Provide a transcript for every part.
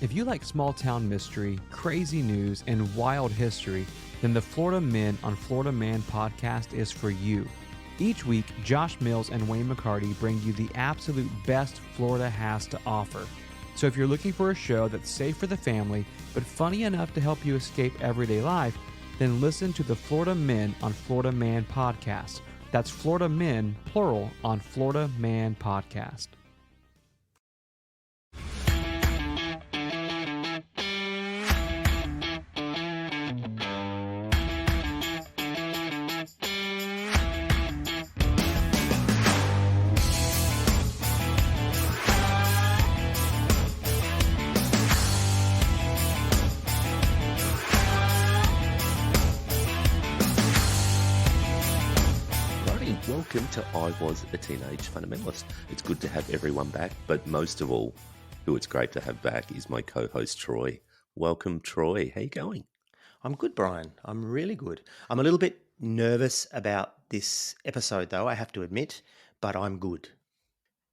If you like small town mystery, crazy news, and wild history, then the Florida Men on Florida Man podcast is for you. Each week, Josh Mills and Wayne McCarty bring you the absolute best Florida has to offer. So if you're looking for a show that's safe for the family, but funny enough to help you escape everyday life, then listen to the Florida Men on Florida Man podcast. That's Florida Men, plural, on Florida Man podcast. Welcome to I Was a Teenage Fundamentalist. It's good to have everyone back, but most of all, who it's great to have back is my co-host Troy. Welcome, Troy. How you going? I'm good, Brian. I'm really good. I'm a little bit nervous about this episode, though, I have to admit, but I'm good.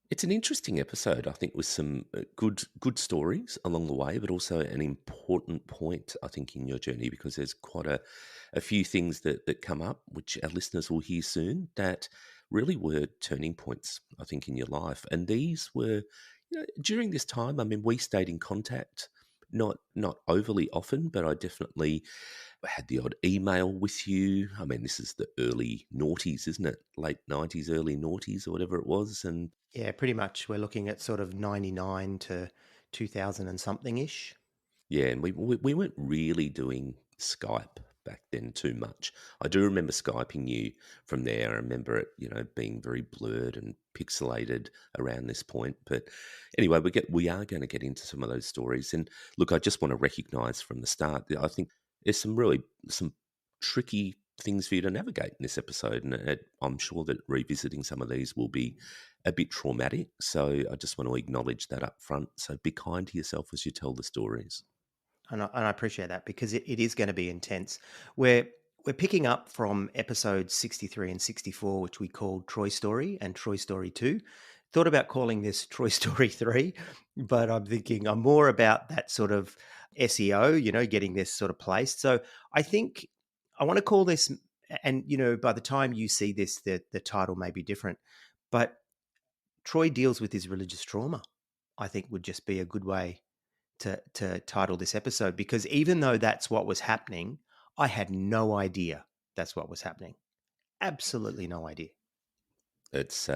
It's an interesting episode, I think, with some good stories along the way, but also an important point, I think, in your journey, because there's quite a few things that come up, which our listeners will hear soon, that really were turning points, I think, in your life. And these were, during this time, I mean, we stayed in contact, not overly often, but I definitely had the odd email with you. I mean, this is the early noughties, isn't it? Late 90s, early noughties or whatever it was. And Yeah, pretty much. We're looking at sort of 99 to 2000 and something-ish. yeah, and we weren't really doing Skype back then too much. I do remember Skyping you from there. I remember it, being very blurred and pixelated around this point. But anyway, we are going to get into some of those stories. And look, I just want to recognise from the start that I think there's some tricky things for you to navigate in this episode, and I'm sure that revisiting some of these will be a bit traumatic. So I just want to acknowledge that up front. So be kind to yourself as you tell the stories. And I appreciate that because it is going to be intense. We're picking up from episodes 63 and 64, which we called Troy Story and Troy Story 2. Thought about calling this Troy Story 3, but I'm thinking I'm more about that sort of SEO, getting this sort of placed. So I think I want to call this, and, by the time you see this, the title may be different, but Troy deals with his religious trauma, I think would just be a good way to title this episode, because even though that's what was happening, I had no idea that's what was happening. Absolutely no idea. It's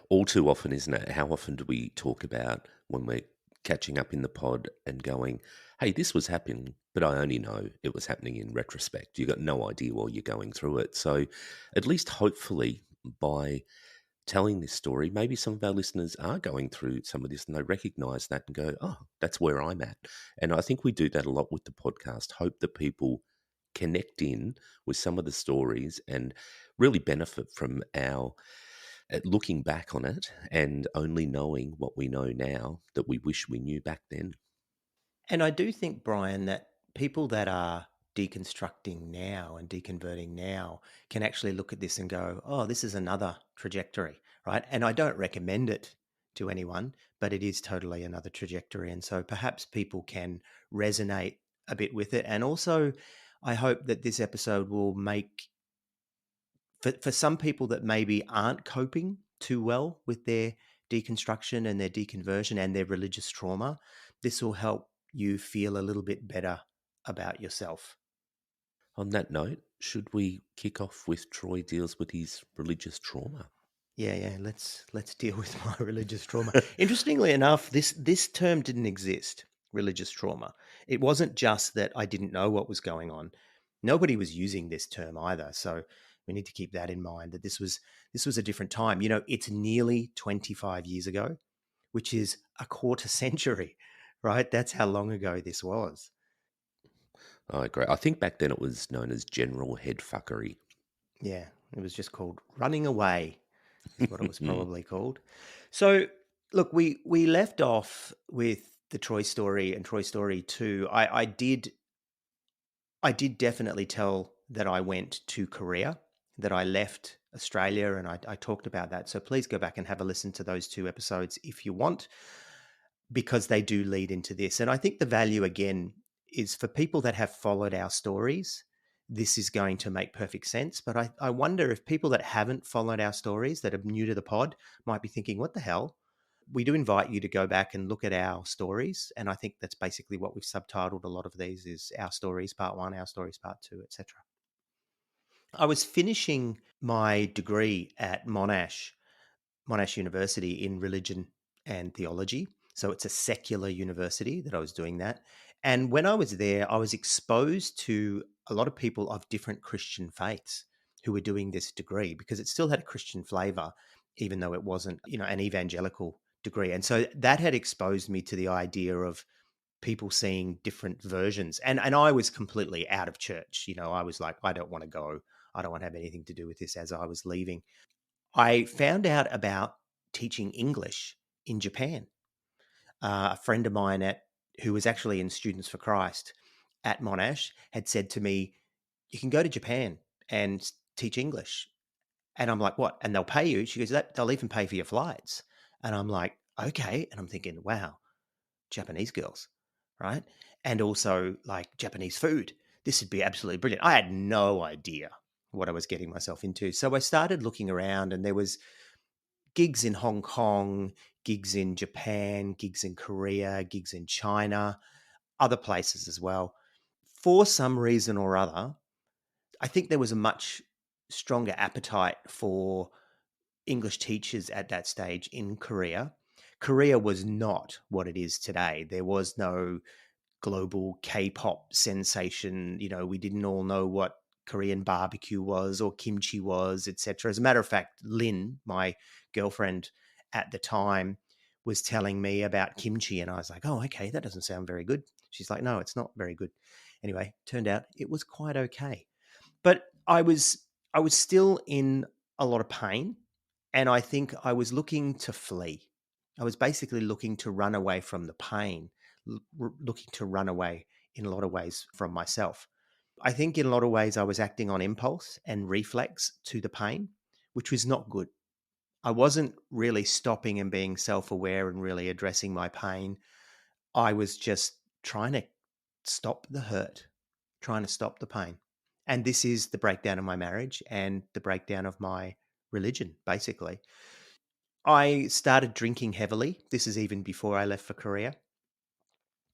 all too often, isn't it? How often do we talk about when we're catching up in the pod and going, hey, this was happening, but I only know it was happening in retrospect. You got no idea while you're going through it. So at least hopefully by telling this story, maybe some of our listeners are going through some of this and they recognize that and go, oh, that's where I'm at. And I think we do that a lot with the podcast. Hope that people connect in with some of the stories and really benefit from our looking back on it and only knowing what we know now that we wish we knew back then. And I do think, Brian, that people that are deconstructing now and deconverting now can actually look at this and go, oh, this is another trajectory, right? And I don't recommend it to anyone, but it is totally another trajectory. And so perhaps people can resonate a bit with it. And also, I hope that this episode will make, for some people that maybe aren't coping too well with their deconstruction and their deconversion and their religious trauma, this will help you feel a little bit better about yourself. On that note, should we kick off with Troy deals with his religious trauma? Yeah. Let's deal with my religious trauma. Interestingly enough, this term didn't exist, religious trauma. It wasn't just that I didn't know what was going on. Nobody was using this term either. So we need to keep that in mind, that this was a different time. It's nearly 25 years ago, which is a quarter century, right? That's how long ago this was. I agree. I think back then it was known as general head fuckery. Yeah, it was just called running away, is what it was probably called. So, look, we left off with the Troy Story and Troy Story 2. I did definitely tell that I went to Korea, that I left Australia, and I talked about that. So please go back and have a listen to those two episodes if you want. because they do lead into this. And I think the value, again, is for people that have followed our stories, this is going to make perfect sense. But I wonder if people that haven't followed our stories, that are new to the pod, might be thinking, what the hell? We do invite you to go back and look at our stories. And I think that's basically what we've subtitled a lot of these is Our Stories Part 1, Our Stories Part 2, etc. I was finishing my degree at Monash University in religion and theology. So it's a secular university that I was doing that. And when I was there, I was exposed to a lot of people of different Christian faiths who were doing this degree because it still had a Christian flavor, even though it wasn't, an evangelical degree. And so that had exposed me to the idea of people seeing different versions. And I was completely out of church. I was like, I don't want to go. I don't want to have anything to do with this as I was leaving. I found out about teaching English in Japan. A friend of mine who was actually in Students for Christ at Monash had said to me, "You can go to Japan and teach English." And I'm like, "What? And they'll pay you?" She goes, "They'll even pay for your flights." And I'm like, "Okay." And I'm thinking, wow, Japanese girls, right? And also like Japanese food. This would be absolutely brilliant. I had no idea what I was getting myself into. So I started looking around, and there was gigs in Hong Kong, gigs in Japan, gigs in Korea, gigs in China, other places as well. For some reason or other, I think there was a much stronger appetite for English teachers at that stage in Korea. Korea was not what it is today. There was no global K-pop sensation. We didn't all know what Korean barbecue was or kimchi was, etc. As a matter of fact, Lynn, my girlfriend at the time, was telling me about kimchi, and I was like, "Oh, okay, that doesn't sound very good." She's like, "No, it's not very good." Anyway, turned out it was quite okay. But I was still in a lot of pain, and I think I was looking to flee. I was basically looking to run away from the pain, looking to run away in a lot of ways from myself. I think in a lot of ways I was acting on impulse and reflex to the pain, which was not good. I wasn't really stopping and being self-aware and really addressing my pain. I was just trying to stop the hurt, trying to stop the pain. And this is the breakdown of my marriage and the breakdown of my religion, basically. I started drinking heavily. This is even before I left for Korea.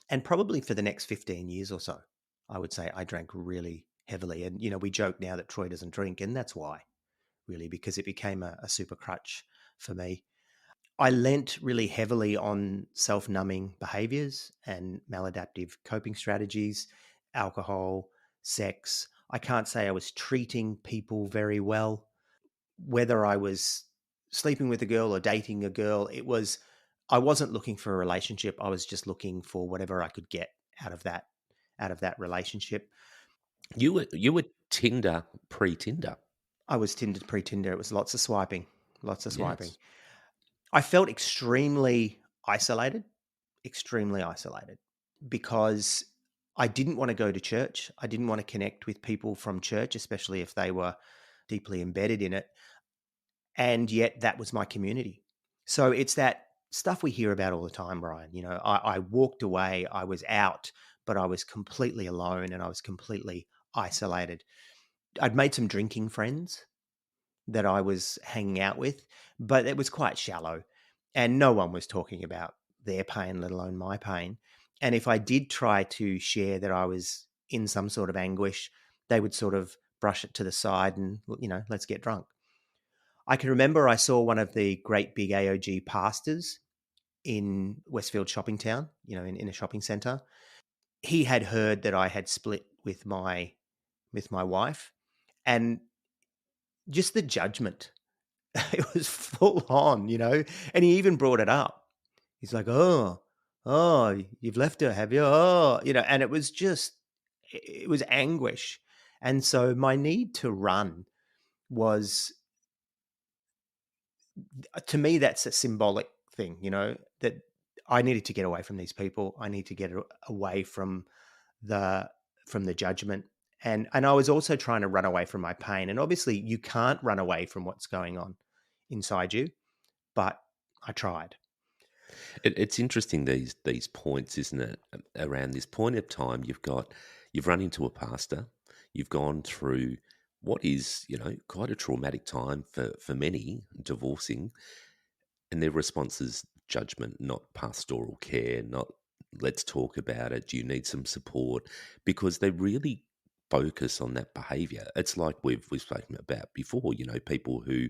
And probably for the next 15 years or so, I would say I drank really heavily. And, we joke now that Troy doesn't drink, and that's why, really, because it became a super crutch for me. I lent really heavily on self numbing behaviors and maladaptive coping strategies, alcohol, sex. I can't say I was treating people very well. Whether I was sleeping with a girl or dating a girl, I wasn't looking for a relationship. I was just looking for whatever I could get out of that relationship. You were Tinder pre-Tinder. I was Tinder pre-Tinder. It was lots of swiping, lots of swiping. Yes. I felt extremely isolated because I didn't want to go to church. I didn't want to connect with people from church, especially if they were deeply embedded in it. And yet that was my community. So it's that stuff we hear about all the time, Brian. I walked away, I was out, but I was completely alone and I was completely isolated. I'd made some drinking friends that I was hanging out with, but it was quite shallow and no one was talking about their pain, let alone my pain. And if I did try to share that I was in some sort of anguish, they would sort of brush it to the side and, let's get drunk. I can remember I saw one of the great big AOG pastors in Westfield Shopping Town, in a shopping center. He had heard that I had split with my wife, and just the judgment. It was full on. And he even brought it up. He's like, "Oh, you've left her, have you? Oh," and it was anguish. And so my need to run was, to me, that's a symbolic thing, that I needed to get away from these people. I need to get away the from the judgment. And I was also trying to run away from my pain. And obviously you can't run away from what's going on inside you, but I tried. It's interesting these points, isn't it? Around this point of time, you've run into a pastor, you've gone through what is quite a traumatic time for many divorcing, and their response is judgment, not pastoral care, not let's talk about it. Do you need some support? Because they really focus on that behavior. It's like we've spoken about before, people who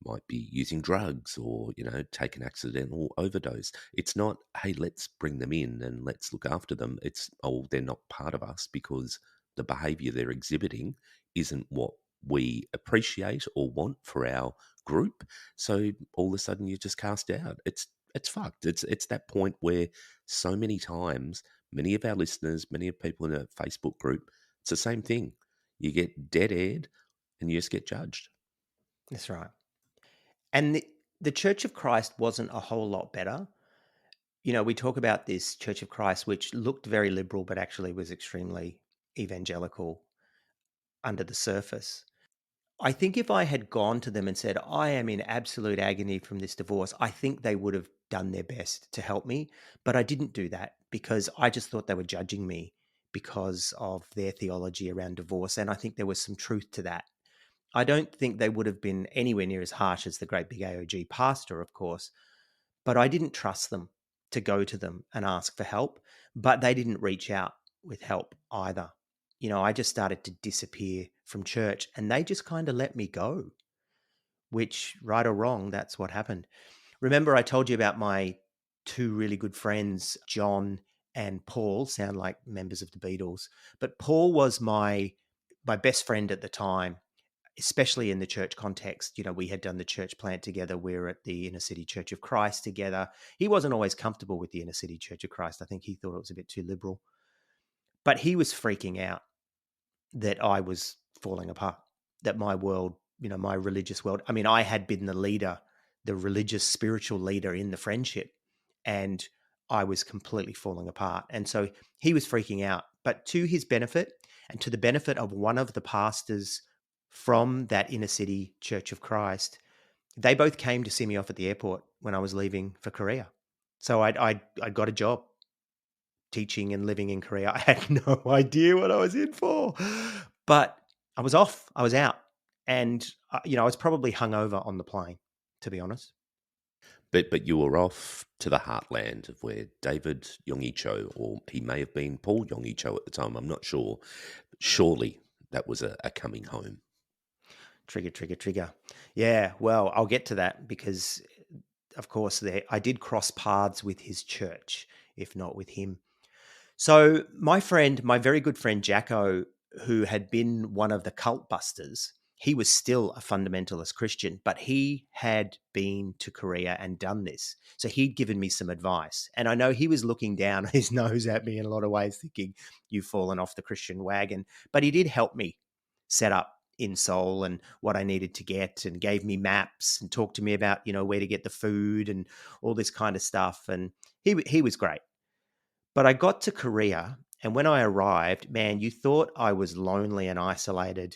might be using drugs or, take an accidental overdose. It's not, hey, let's bring them in and let's look after them. It's, oh, they're not part of us because the behavior they're exhibiting isn't what we appreciate or want for our group. So all of a sudden you're just cast out. It's fucked. It's that point where so many times, many of our listeners, many of people in a Facebook group, it's the same thing. You get dead aired and you just get judged. That's right. And the Church of Christ wasn't a whole lot better. We talk about this Church of Christ, which looked very liberal, but actually was extremely evangelical under the surface. I think if I had gone to them and said, I am in absolute agony from this divorce, I think they would have done their best to help me. But I didn't do that because I just thought they were judging me because of their theology around divorce. And I think there was some truth to that. I don't think they would have been anywhere near as harsh as the great big AOG pastor, of course, but I didn't trust them to go to them and ask for help. But they didn't reach out with help either. I just started to disappear from church and they just kind of let me go, which, right or wrong, that's what happened. Remember, I told you about my two really good friends, John and Paul, sound like members of the Beatles. But Paul was my best friend at the time, especially in the church context. We had done the church plant together. We were at the Inner City Church of Christ together. He wasn't always comfortable with the Inner City Church of Christ. I think he thought it was a bit too liberal. But he was freaking out that I was falling apart, that my world, my religious world, I mean, I had been the leader, the religious, spiritual leader in the friendship, and I was completely falling apart. And so he was freaking out. But to his benefit and to the benefit of one of the pastors from that Inner City Church of Christ, they both came to see me off at the airport when I was leaving for Korea. So I got a job teaching and living in Korea. I had no idea what I was in for, but I was off. I was out, and I was probably hungover on the plane, to be honest. But you were off to the heartland of where David Yongi Cho, or he may have been Paul Yongi Cho at the time, I'm not sure. Surely that was a coming home. Trigger, trigger, trigger. Yeah, well, I'll get to that because, of course, I did cross paths with his church, if not with him. So my very good friend Jacko, who had been one of the cult busters, he was still a fundamentalist Christian, but he had been to Korea and done this. So he'd given me some advice. And I know he was looking down his nose at me in a lot of ways, thinking, you've fallen off the Christian wagon. But he did help me set up in Seoul and what I needed to get, and gave me maps and talked to me about, where to get the food and all this kind of stuff. And he was great. But I got to Korea, and when I arrived, man, you thought I was lonely and isolated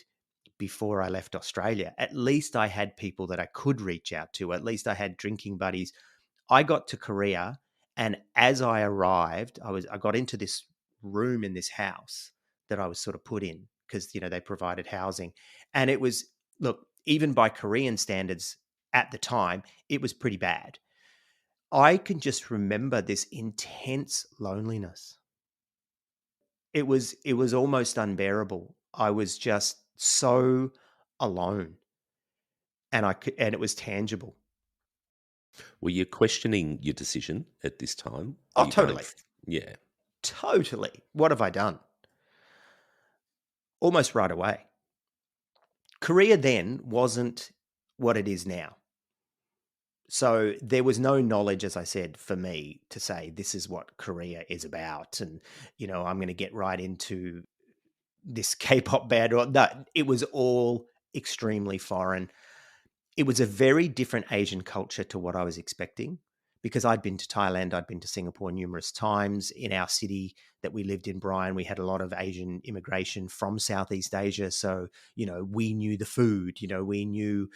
before I left Australia. At least I had people that I could reach out to. At least I had drinking buddies. I got to Korea, and as I arrived, I got into this room in this house that I was sort of put in because they provided housing, and it was, look, even by Korean standards at the time, it was pretty bad. I can just remember this intense loneliness. It was almost unbearable. I was just so alone, and it was tangible. Were you questioning your decision at this time? Were Oh, you going, totally. yeah, Totally. What have I done? Almost right away. Korea then wasn't what it is now. So there was no knowledge, as I said, for me to say this is what Korea is about, and I'm going to get right into this K-pop band. Or no, it was all extremely foreign. It was a very different Asian culture to what I was expecting, because I'd been to Thailand, I'd been to Singapore numerous times. In our city that we lived in, Brian, we had a lot of Asian immigration from Southeast Asia. So, we knew the food, we knew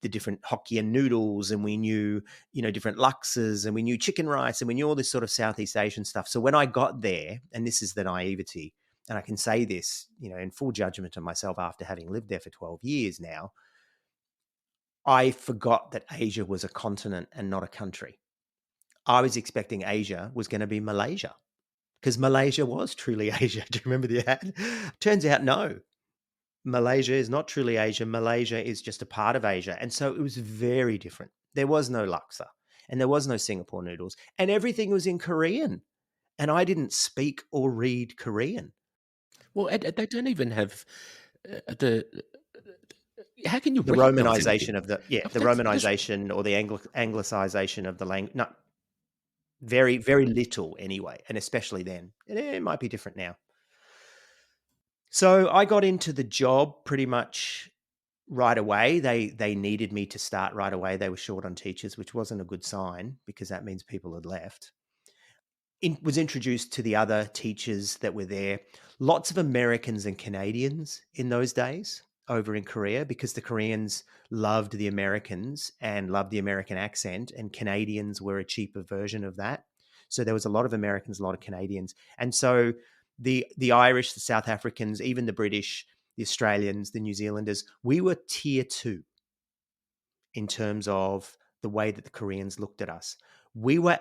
the different Hokkien noodles, and we knew, different laksas, and we knew chicken rice, and we knew all this sort of Southeast Asian stuff. So when I got there, and this is the naivety, and I can say this, in full judgment of myself after having lived there for 12 years now, I forgot that Asia was a continent and not a country. I was expecting Asia was going to be Malaysia, because Malaysia was truly Asia. Do you remember the ad? Turns out, no. Malaysia is not truly Asia. Malaysia is just a part of Asia. And so it was very different. There was no laksa, and there was no Singapore noodles, and everything was in Korean. And I didn't speak or read Korean. Well, they don't even have the. How can you The recognise anything? Romanization of the That's Romanization or the Anglicization of the language. No, very, very little anyway, and especially then. It might be different now. So I got into the job pretty much right away. They needed me to start right away. They were short on teachers, which wasn't a good sign, because that means people had left. Was introduced to the other teachers that were there. Lots of Americans and Canadians in those days over in Korea, because the Koreans loved the Americans and loved the American accent, and Canadians were a cheaper version of that. So there was a lot of Americans, a lot of Canadians. And so the Irish, the South Africans, even the British, the Australians, the New Zealanders, we were tier 2 in terms of the way that the Koreans looked at us. We were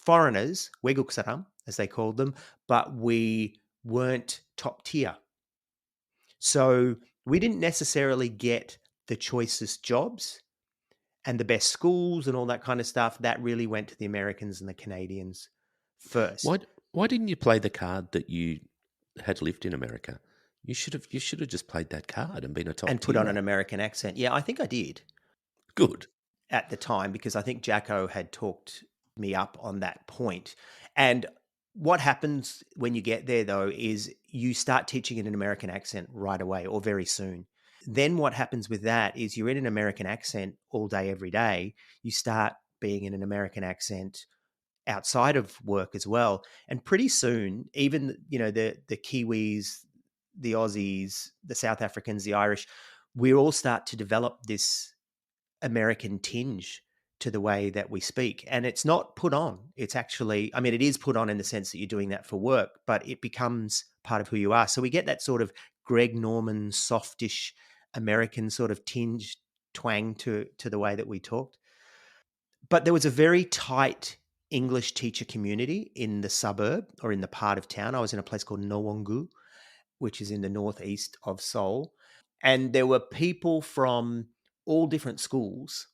foreigners, Weguk Saram, as they called them, but we weren't top tier. So we didn't necessarily get the choicest jobs and the best schools and all that kind of stuff. That really went to the Americans and the Canadians first. why didn't you play the card that you had lived in America? You should have just played that card and been a top And put on tierer. an American accent. Yeah, I think I did Good. at the time, because I think Jacko had talked me up on that point. And what happens when you get there, though, is you start teaching in an American accent right away or very soon. Then what happens with that is you're in an American accent all day, every day. You start being in an American accent outside of work as well. And pretty soon, even, the Kiwis, the Aussies, the South Africans, the Irish, we all start to develop this American tinge to the way that we speak. And it's not put on. It's actually, I mean, it is put on in the sense that you're doing that for work, but it becomes part of who you are. So we get that sort of Greg Norman, softish American sort of tinge, twang to the way that we talked. But there was a very tight English teacher community in the suburb, or in the part of town. I was in a place called Nowongu, which is in the northeast of Seoul. And there were people from all different schools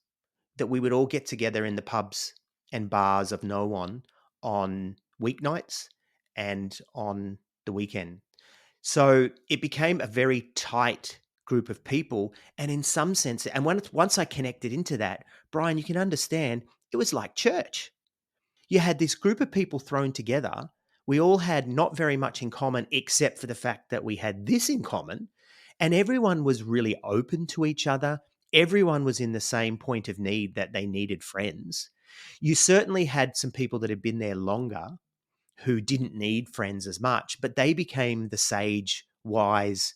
that we would all get together in the pubs and bars of Nowon on weeknights and on the weekend. So it became a very tight group of people. And in some sense, and once I connected into that, Brian, you can understand, it was like church. You had this group of people thrown together. We all had not very much in common, except for the fact that we had this in common. And everyone was really open to each other. Everyone was in the same point of need, that they needed friends. You certainly had some people that had been there longer who didn't need friends as much, but they became the sage, wise,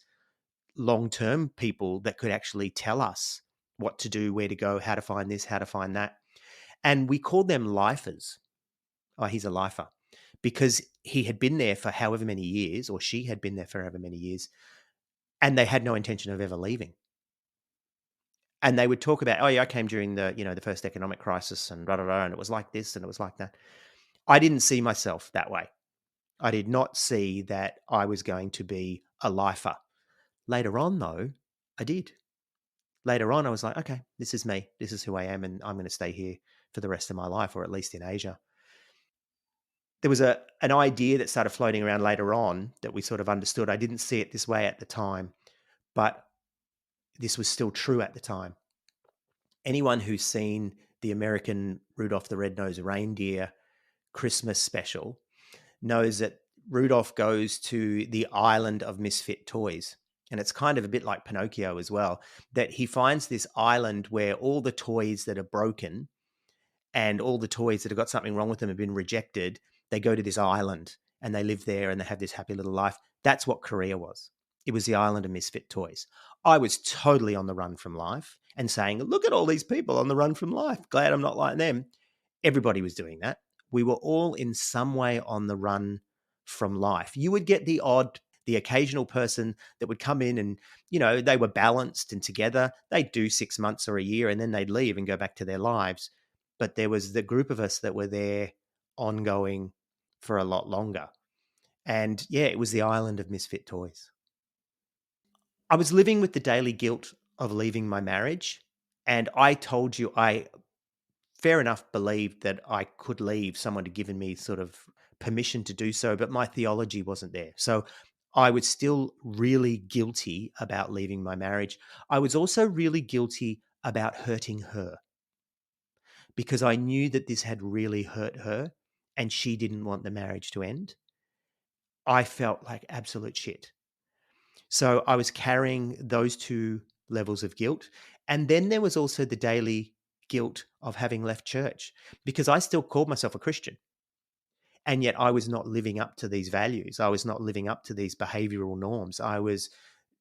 long-term people that could actually tell us what to do, where to go, how to find this, how to find that. And we called them lifers. Oh, he's a lifer, because he had been there for however many years, or she had been there for however many years, and they had no intention of ever leaving. And they would talk about, oh yeah, I came during the first economic crisis, and blah, blah, blah, and it was like this and it was like that. I didn't see myself that way. I did not see that I was going to be a lifer. Later on, though, I did. Later on, I was like, okay, this is me. This is who I am, and I'm going to stay here for the rest of my life, or at least in Asia. There was an idea that started floating around later on that we sort of understood. I didn't see it this way at the time, but this was still true at the time. Anyone who's seen the American Rudolph the Red-Nosed Reindeer Christmas special knows that Rudolph goes to the island of misfit toys. And it's kind of a bit like Pinocchio as well, that he finds this island where all the toys that are broken and all the toys that have got something wrong with them have been rejected. They go to this island and they live there and they have this happy little life. That's what Korea was. It was the island of misfit toys. I was totally on the run from life and saying, look at all these people on the run from life. Glad I'm not like them. Everybody was doing that. We were all in some way on the run from life. You would get the occasional person that would come in and, they were balanced and together. They'd do 6 months or a year and then they'd leave and go back to their lives. But there was the group of us that were there ongoing for a lot longer. And yeah, it was the island of misfit toys. I was living with the daily guilt of leaving my marriage. And I told you, I fair enough believed that I could leave. Someone had given me sort of permission to do so, but my theology wasn't there. So I was still really guilty about leaving my marriage. I was also really guilty about hurting her because I knew that this had really hurt her and she didn't want the marriage to end. I felt like absolute shit. So I was carrying those two levels of guilt. And then there was also the daily guilt of having left church because I still called myself a Christian. And yet I was not living up to these values. I was not living up to these behavioral norms. I was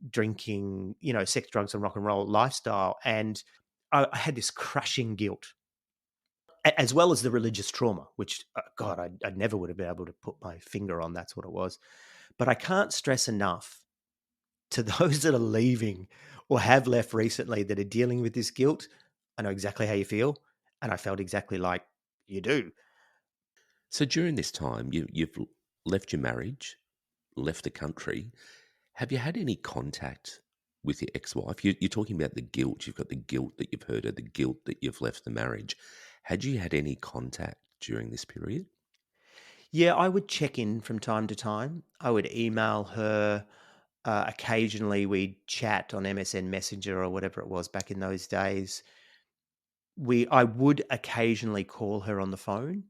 drinking, sex, drugs, and rock and roll lifestyle. And I had this crushing guilt, as well as the religious trauma, which, God, I never would have been able to put my finger on. That's what it was. But I can't stress enough to those that are leaving or have left recently that are dealing with this guilt. I know exactly how you feel. And I felt exactly like you do. So during this time, you've left your marriage, left the country. Have you had any contact with your ex-wife? You're talking about the guilt. You've got the guilt that you've heard of, the guilt that you've left the marriage. Had you had any contact during this period? Yeah, I would check in from time to time. I would email her. Occasionally, we'd chat on MSN Messenger or whatever it was back in those days. I would occasionally call her on the phone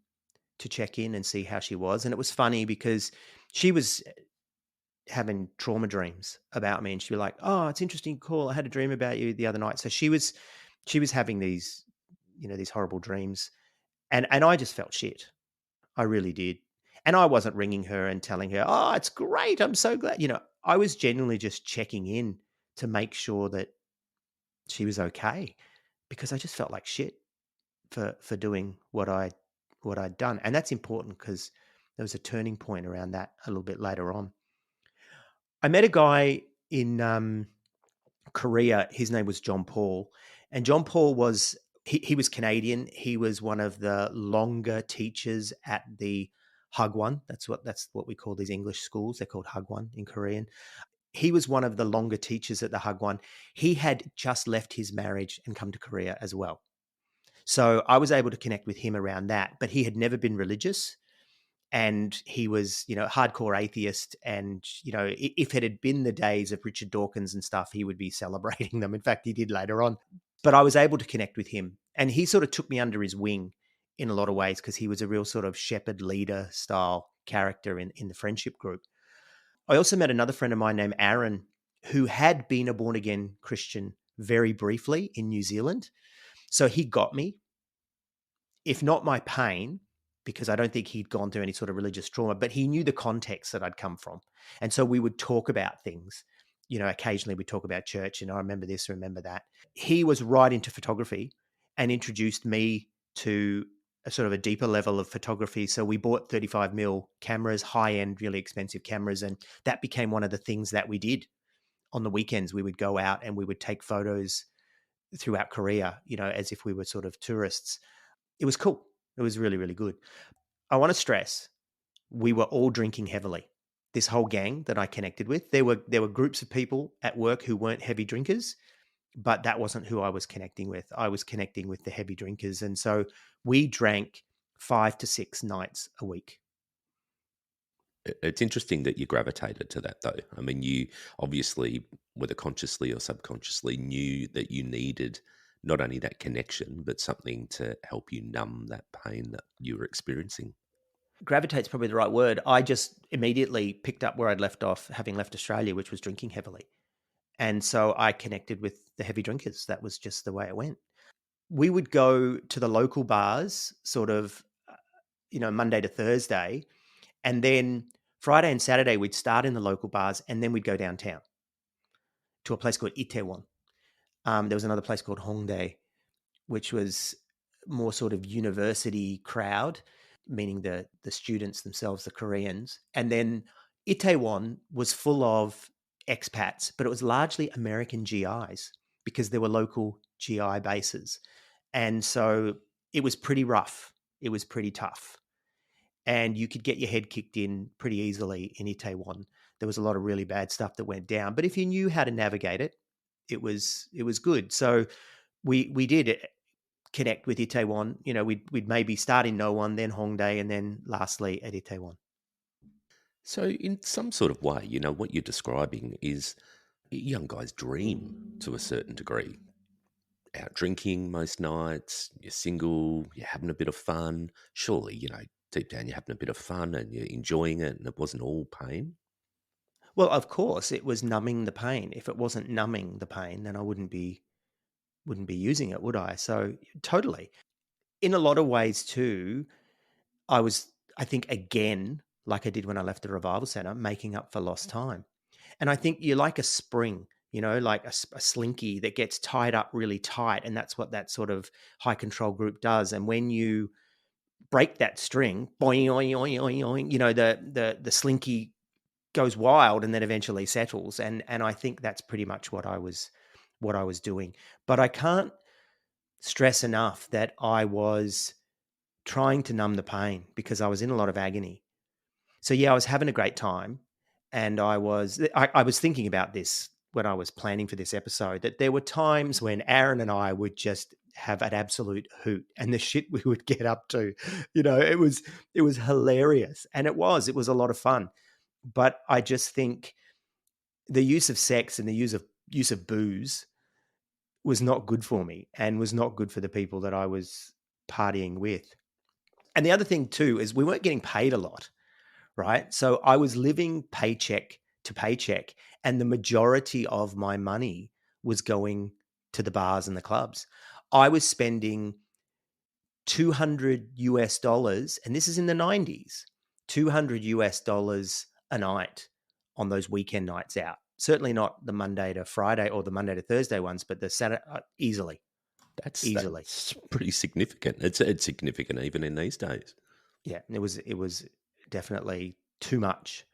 to check in and see how she was. And it was funny because she was having trauma dreams about me, and she'd be like, "Oh, it's interesting. Cool. I had a dream about you the other night." So she was having these, these horrible dreams, and I just felt shit. I really did. And I wasn't ringing her and telling her, "Oh, it's great. I'm so glad." I was genuinely just checking in to make sure that she was okay because I just felt like shit for doing what I'd done. And that's important because there was a turning point around that a little bit later on. I met a guy in Korea. His name was John Paul, and John Paul was he was Canadian. He was one of the longer teachers at the Hagwon. That's what we call these English schools. They're called Hagwon in Korean. He was one of the longer teachers at the Hagwon. He had just left his marriage and come to Korea as well. So I was able to connect with him around that, but he had never been religious and he was, hardcore atheist. And, if it had been the days of Richard Dawkins and stuff, he would be celebrating them. In fact, he did later on. But I was able to connect with him and he sort of took me under his wing in a lot of ways because he was a real sort of shepherd leader style character in the friendship group. I also met another friend of mine named Aaron who had been a born again Christian very briefly in New Zealand. So he got me, if not my pain, because I don't think he'd gone through any sort of religious trauma, but he knew the context that I'd come from. And so we would talk about things. Occasionally we'd talk about church and I remember this, remember that. He was right into photography and introduced me to a sort of a deeper level of photography. So we bought 35 mil cameras, high end, really expensive cameras. And that became one of the things that we did on the weekends. We would go out and we would take photos throughout Korea, as if we were sort of tourists. It was cool. It was really, really good. I want to stress we were all drinking heavily. This whole gang that I connected with, there were groups of people at work who weren't heavy drinkers, but that wasn't who I was connecting with. I was connecting with the heavy drinkers. And so we drank 5 to 6 nights a week. It's interesting that you gravitated to that, though. I mean, you obviously, whether consciously or subconsciously, knew that you needed not only that connection, but something to help you numb that pain that you were experiencing. Gravitate's probably the right word. I just immediately picked up where I'd left off, having left Australia, which was drinking heavily. And so I connected with the heavy drinkers. That was just the way it went. We would go to the local bars sort of, Monday to Thursday. And then Friday and Saturday, we'd start in the local bars and then we'd go downtown. to a place called Itaewon. There was another place called Hongdae, which was more sort of university crowd, meaning the students themselves, the Koreans. And then Itaewon was full of expats, but it was largely American GIs because there were local GI bases. And so it was pretty rough. It was pretty tough. And you could get your head kicked in pretty easily in Itaewon. There was a lot of really bad stuff that went down. But if you knew how to navigate it, it was good. So we did connect with Itaewon. You know, we'd maybe start in No One, then Hongdae, and then lastly at Itaewon. So, in some sort of way, what you're describing is a young guy's dream to a certain degree. Out drinking most nights, you're single, you're having a bit of fun. Surely, deep down you're having a bit of fun and you're enjoying it and it wasn't all pain. Well, of course, it was numbing the pain. If it wasn't numbing the pain, then I wouldn't be using it, would I? So totally. In a lot of ways too, I was, I think, again, like I did when I left the revival center, making up for lost time. And I think you're like a spring, like a slinky that gets tied up really tight. And that's what that sort of high control group does. And when you break that string, boing, boing, boing, boing, boing, the slinky goes wild and then eventually settles. And I think that's pretty much what I was doing. But I can't stress enough that I was trying to numb the pain because I was in a lot of agony. So yeah, I was having a great time, and I was thinking about this when I was planning for this episode, that there were times when Aaron and I would just have an absolute hoot, and the shit we would get up to, it was hilarious, and it was a lot of fun. But I just think the use of sex and the use of booze was not good for me and was not good for the people that I was partying with. And the other thing too is we weren't getting paid a lot, right? So I was living paycheck to paycheck, and the majority of my money was going to the bars and the clubs. I was spending 200 US dollars, and this is in the 90s, 200 US dollars a night on those weekend nights out. Certainly not the Monday to Friday or the Monday to Thursday ones, but the Saturday, easily. That's pretty significant. It's significant even in these days. Yeah, it was definitely too much.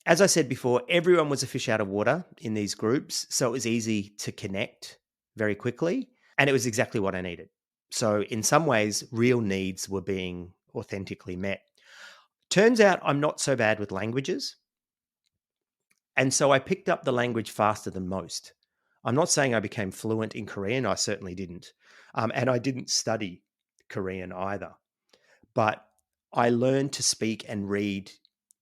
As I said before, everyone was a fish out of water in these groups, so it was easy to connect very quickly, and it was exactly what I needed. So in some ways, real needs were being authentically met. Turns out I'm not so bad with languages, and so I picked up the language faster than most. I'm not saying I became fluent in Korean, I certainly didn't. And I didn't study Korean either. But I learned to speak and read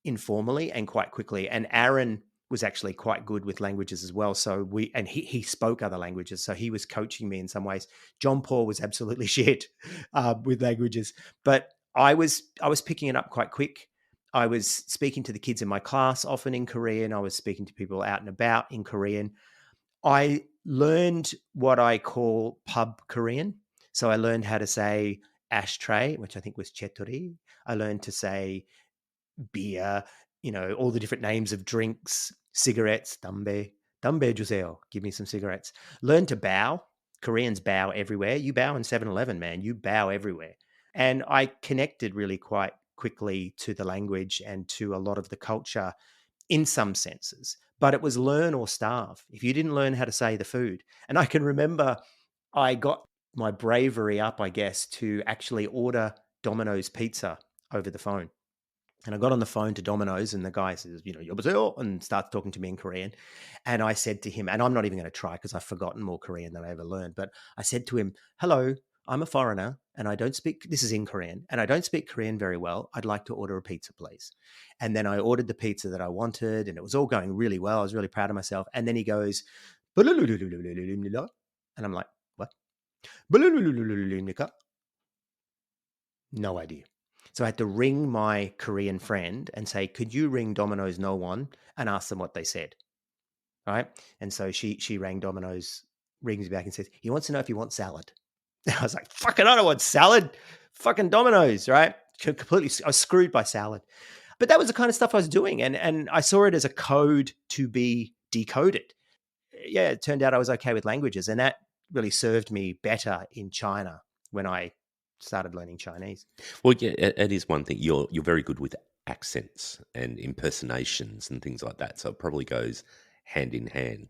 informally and quite quickly. And Aaron was actually quite good with languages as well. So he spoke other languages. So he was coaching me in some ways. John Paul was absolutely shit with languages, but I was picking it up quite quick. I was speaking to the kids in my class often in Korean. I was speaking to people out and about in Korean. I learned what I call pub Korean. So I learned how to say ashtray, which I think was chetori. I learned to say beer, all the different names of drinks, cigarettes, dambe juseyo, give me some cigarettes. Learn to bow. Koreans bow everywhere. You bow in 7-Eleven, man. You bow everywhere. And I connected really quite quickly to the language and to a lot of the culture in some senses. But it was learn or starve. If you didn't learn how to say the food. And I can remember I got my bravery up, I guess, to actually order Domino's pizza over the phone. And I got on the phone to Domino's, and the guy says, "Yoboseo," and starts talking to me in Korean. And I said to him, and I'm not even going to try because I've forgotten more Korean than I ever learned, but I said to him, "Hello, I'm a foreigner and I don't speak," this is in Korean, "and I don't speak Korean very well. I'd like to order a pizza, please." And then I ordered the pizza that I wanted, and it was all going really well. I was really proud of myself. And then he goes, and I'm like, "What?" No idea. So I had to ring my Korean friend and say, "Could you ring Domino's No One and ask them what they said?" Right. And so she rang Domino's, rings me back and says, "He wants to know if you want salad." And I was like, "Fucking, I don't want salad. Fucking Domino's," right? Completely, I was screwed by salad. But that was the kind of stuff I was doing. And I saw it as a code to be decoded. yeah, it turned out I was okay with languages, and that really served me better in China when I started learning Chinese. Well, yeah, it is one thing. You're very good with accents and impersonations and things like that. So it probably goes hand in hand.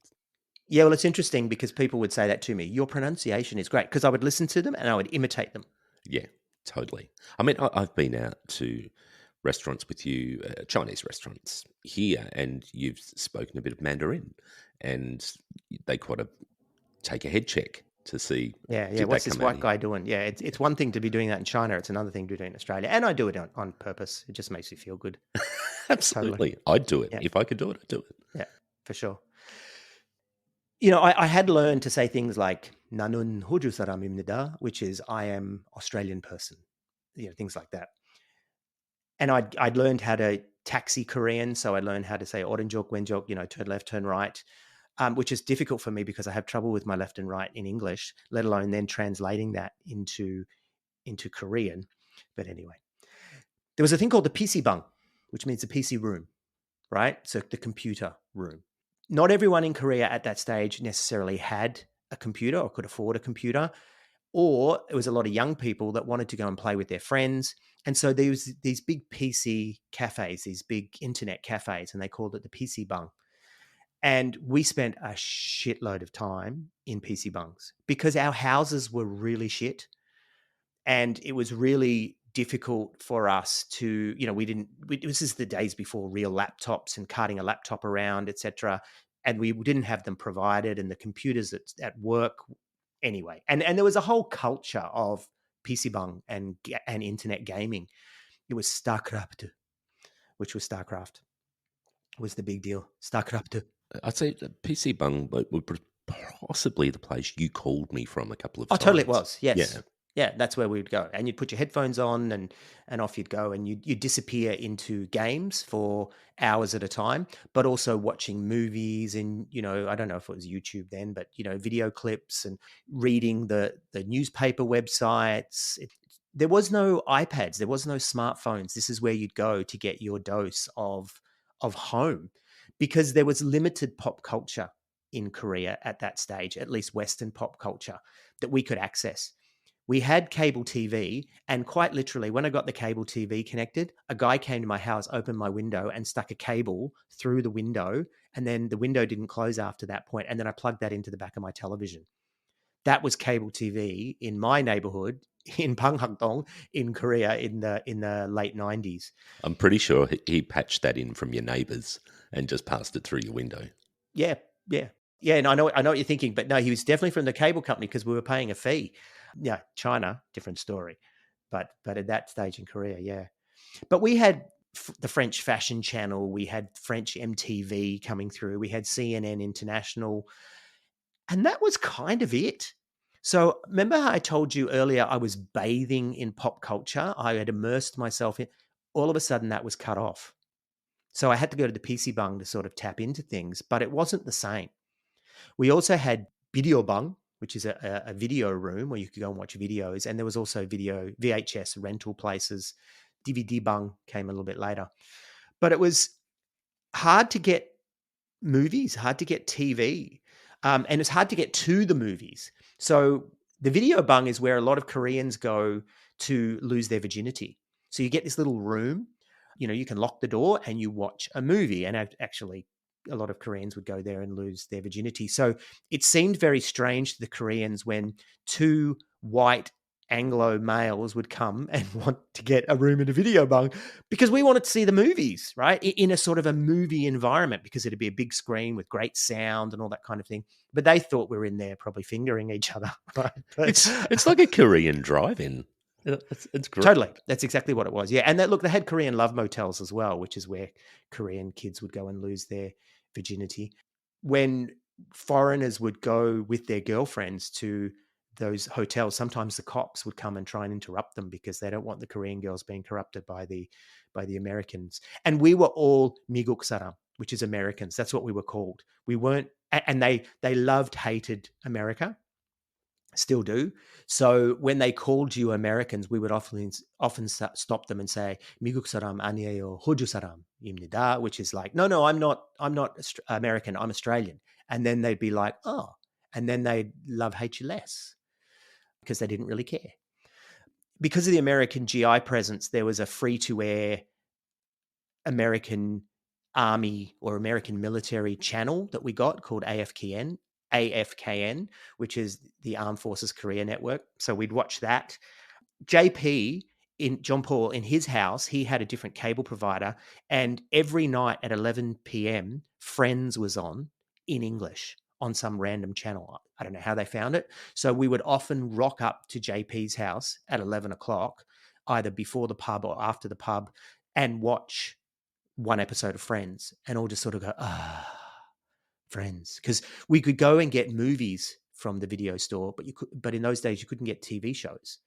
Yeah, well, it's interesting because people would say that to me. Your pronunciation is great, because I would listen to them and I would imitate them. Yeah, totally. I mean, I've been out to restaurants with you, Chinese restaurants here, and you've spoken a bit of Mandarin, and they quite a take a head check to see Yeah, yeah. did What's that this come out white here. guy doing? Yeah, it's one thing to be doing that in China. It's another thing to do it in Australia, and I do it on purpose. It just makes you feel good. Totally. Absolutely, I'd do it Yeah, if I could do it. I'd do it. yeah, for sure. I had learned to say things like "Nanun hoju saramimnida," which is "I am Australian person," things like that. And I'd learned how to taxi Korean, so I learned how to say "oranjok, wenjok," turn left, turn right, which is difficult for me because I have trouble with my left and right in English, let alone then translating that into Korean. But anyway, there was a thing called the PC bang, which means the PC room, right? So the computer room. Not everyone in Korea at that stage necessarily had a computer or could afford a computer, or it was a lot of young people that wanted to go and play with their friends. And so there was these big PC cafes, these big internet cafes, and they called it the PC bang. And we spent a shitload of time in PC bungs because our houses were really shit. And it was really difficult for us to, this is the days before real laptops and carting a laptop around, etc. And we didn't have them provided, and the computers at work anyway. And there was a whole culture of PC bang and internet gaming. It was StarCraft, which was StarCraft, was the big deal. StarCraft. I'd say the PC Bung would possibly the place you called me from a couple of Oh, totally it times. was. Yeah, Yes. Yeah, that's where we would go. And you'd put your headphones on and off you'd go, and you'd disappear into games for hours at a time, but also watching movies and, I don't know if it was YouTube then, but, video clips and reading the newspaper websites. There was no iPads, there was no smartphones. This is where you'd go to get your dose of home, because there was limited pop culture in Korea at that stage, at least Western pop culture, that we could access. We had cable TV, and quite literally, when I got the cable TV connected, a guy came to my house, opened my window, and stuck a cable through the window. And then the window didn't close after that point. And then I plugged that into the back of my television. That was cable TV in my neighborhood in Panghakdong in Korea in the late 90s. I'm pretty sure he patched that in from your neighbours and just passed it through your window. Yeah, yeah. Yeah, and I know what you're thinking, but no, he was definitely from the cable company because we were paying a fee. Yeah, China, different story. But at that stage in Korea, yeah. But we had the French fashion channel, we had French MTV coming through, we had CNN International, and that was kind of it. So remember how I told you earlier I was bathing in pop culture? I had immersed myself in. All of a sudden that was cut off. So I had to go to the PC bung to sort of tap into things, but it wasn't the same. We also had video bung, which is a video room where you could go and watch videos. And there was also video VHS rental places. DVD bung came a little bit later. But it was hard to get movies, hard to get TV. And it's hard to get to the movies. So the video bung is where a lot of Koreans go to lose their virginity. So you get this little room, you can lock the door and you watch a movie. And actually, a lot of Koreans would go there and lose their virginity. So it seemed very strange to the Koreans when two white Anglo males would come and want to get a room in a video bung, because we wanted to see the movies, right? In a sort of a movie environment, because it'd be a big screen with great sound and all that kind of thing. But they thought we were in there probably fingering each other, right? But It's like a Korean drive-in. It's great. totally. That's exactly what it was. Yeah. And they had Korean love motels as well, which is where Korean kids would go and lose their virginity. When foreigners would go with their girlfriends to those hotels, sometimes the cops would come and try and interrupt them because they don't want the Korean girls being corrupted by the Americans. And we were all Miguk Saram, which is Americans. That's what we were called. We weren't, and they loved, hated America. Still do. So when they called you Americans, we would often stop them and say "미국 사람 아니에요, 호주 사람입니다," which is like, no, I'm not American, I'm Australian. And then they'd be like, oh, and then they'd love hate you less because they didn't really care. Because of the American GI presence, there was a free-to-air American Army or American military channel that we got called AFKN, which is the Armed Forces Korea Network. So we'd watch that. JP, in John Paul, in his house, he had a different cable provider, and every night at 11 p.m., Friends was on in English on some random channel. I don't know how they found it. So we would often rock up to JP's house at 11 o'clock, either before the pub or after the pub, and watch one episode of Friends and all just sort of go, Friends. Because we could go and get movies from the video store, but in those days you couldn't get TV shows.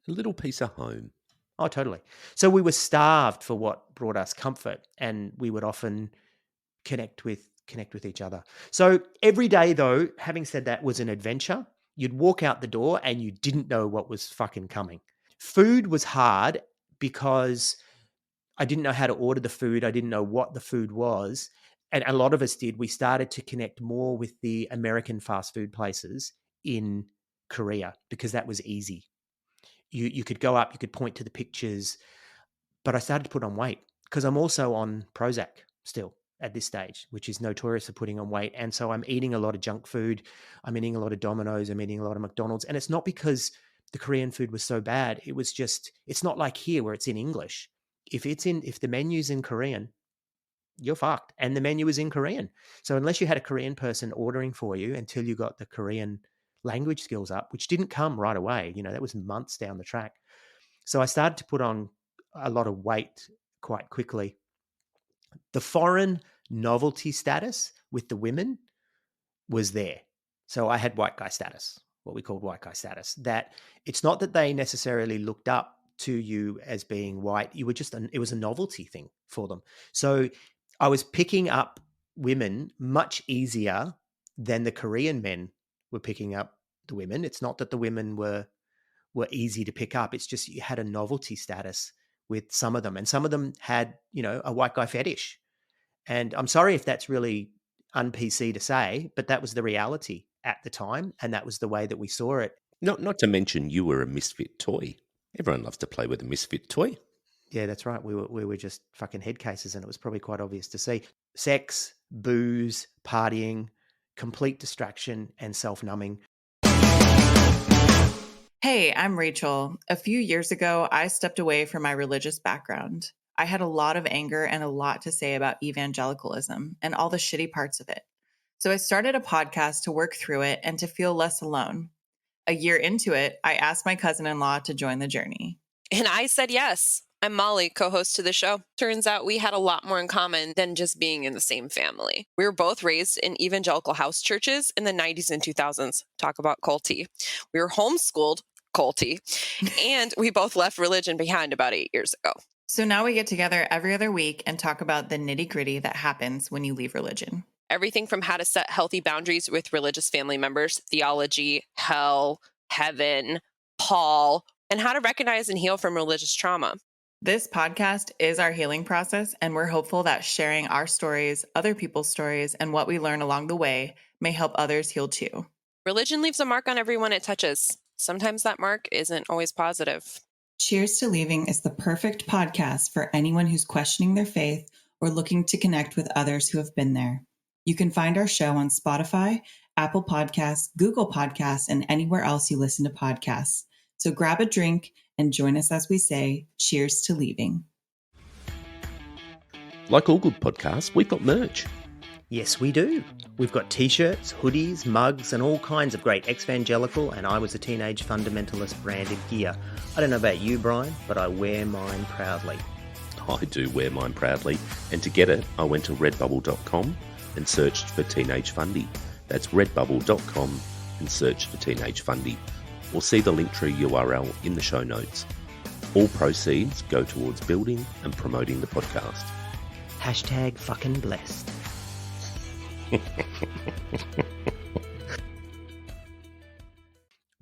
A little piece of home. Oh, totally. So we were starved for what brought us comfort, and we would often connect with each other. So every day, though, having said that, was an adventure. You'd walk out the door and you didn't know what was fucking coming. Food was hard because I didn't know how to order the food. I didn't know what the food was. And a lot of us did. We started to connect more with the American fast food places in Korea because that was easy. You could go up, you could point to the pictures, but I started to put on weight because I'm also on Prozac still at this stage, which is notorious for putting on weight. And so I'm eating a lot of junk food. I'm eating a lot of Domino's. I'm eating a lot of McDonald's. And it's not because the Korean food was so bad. It was just, it's not like here where it's in English. If the menu's in Korean, you're fucked. And the menu is in Korean. So unless you had a Korean person ordering for you until you got the Korean language skills up, which didn't come right away, that was months down the track. So I started to put on a lot of weight quite quickly. The foreign novelty status with the women was there. So I had white guy status, what we called white guy status, that it's not that they necessarily looked up to you as being white. You were it was a novelty thing for them. So I was picking up women much easier than the Korean men were picking up the women. It's not that the women were easy to pick up. It's just you had a novelty status with some of them. And some of them had, a white guy fetish. And I'm sorry if that's really un-PC to say, but that was the reality at the time. And that was the way that we saw it. Not to mention you were a misfit toy. Everyone loves to play with a misfit toy. Yeah, that's right. We were just fucking head cases, and it was probably quite obvious to see. Sex, booze, partying, complete distraction, and self-numbing. Hey, I'm Rachel. A few years ago, I stepped away from my religious background. I had a lot of anger and a lot to say about evangelicalism and all the shitty parts of it. So I started a podcast to work through it and to feel less alone. A year into it, I asked my cousin-in-law to join the journey. And I said yes. I'm Molly, co-host to the show. Turns out we had a lot more in common than just being in the same family. We were both raised in evangelical house churches in the 90s and 2000s. Talk about culty. We were homeschooled, culty, and we both left religion behind about 8 years ago. So now we get together every other week and talk about the nitty-gritty that happens when you leave religion. Everything from how to set healthy boundaries with religious family members, theology, hell, heaven, Paul, and how to recognize and heal from religious trauma. This podcast is our healing process, and we're hopeful that sharing our stories, other people's stories, and what we learn along the way may help others heal too. Religion leaves a mark on everyone it touches. Sometimes that mark isn't always positive. Cheers to Leaving is the perfect podcast for anyone who's questioning their faith or looking to connect with others who have been there. You can find our show on Spotify, Apple Podcasts, Google Podcasts, and anywhere else you listen to podcasts. So grab a drink and join us as we say, cheers to leaving. Like all good podcasts, we've got merch. Yes, we do. We've got t-shirts, hoodies, mugs, and all kinds of great evangelical and I was a teenage fundamentalist branded gear. I don't know about you, Brian, but I wear mine proudly. I do wear mine proudly. And to get it, I went to redbubble.com and searched for Teenage Fundy. That's redbubble.com and searched for Teenage Fundy. Or see the Linktree URL in the show notes. All proceeds go towards building and promoting the podcast. Hashtag fucking blessed.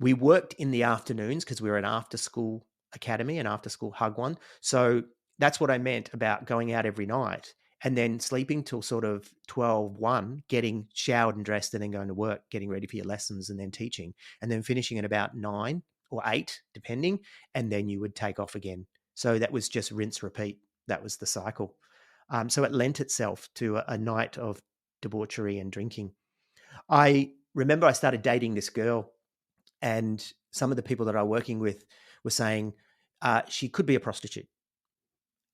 We worked in the afternoons because we were an after-school academy, an after-school hug one. So that's what I meant about going out every night and then sleeping till sort of 12, 1, getting showered and dressed and then going to work, getting ready for your lessons and then teaching, and then finishing at about 9 or 8, depending, and then you would take off again. So that was just rinse, repeat. That was the cycle. So it lent itself to a night of debauchery and drinking. I remember I started dating this girl, and some of the people that I was working with were saying she could be a prostitute.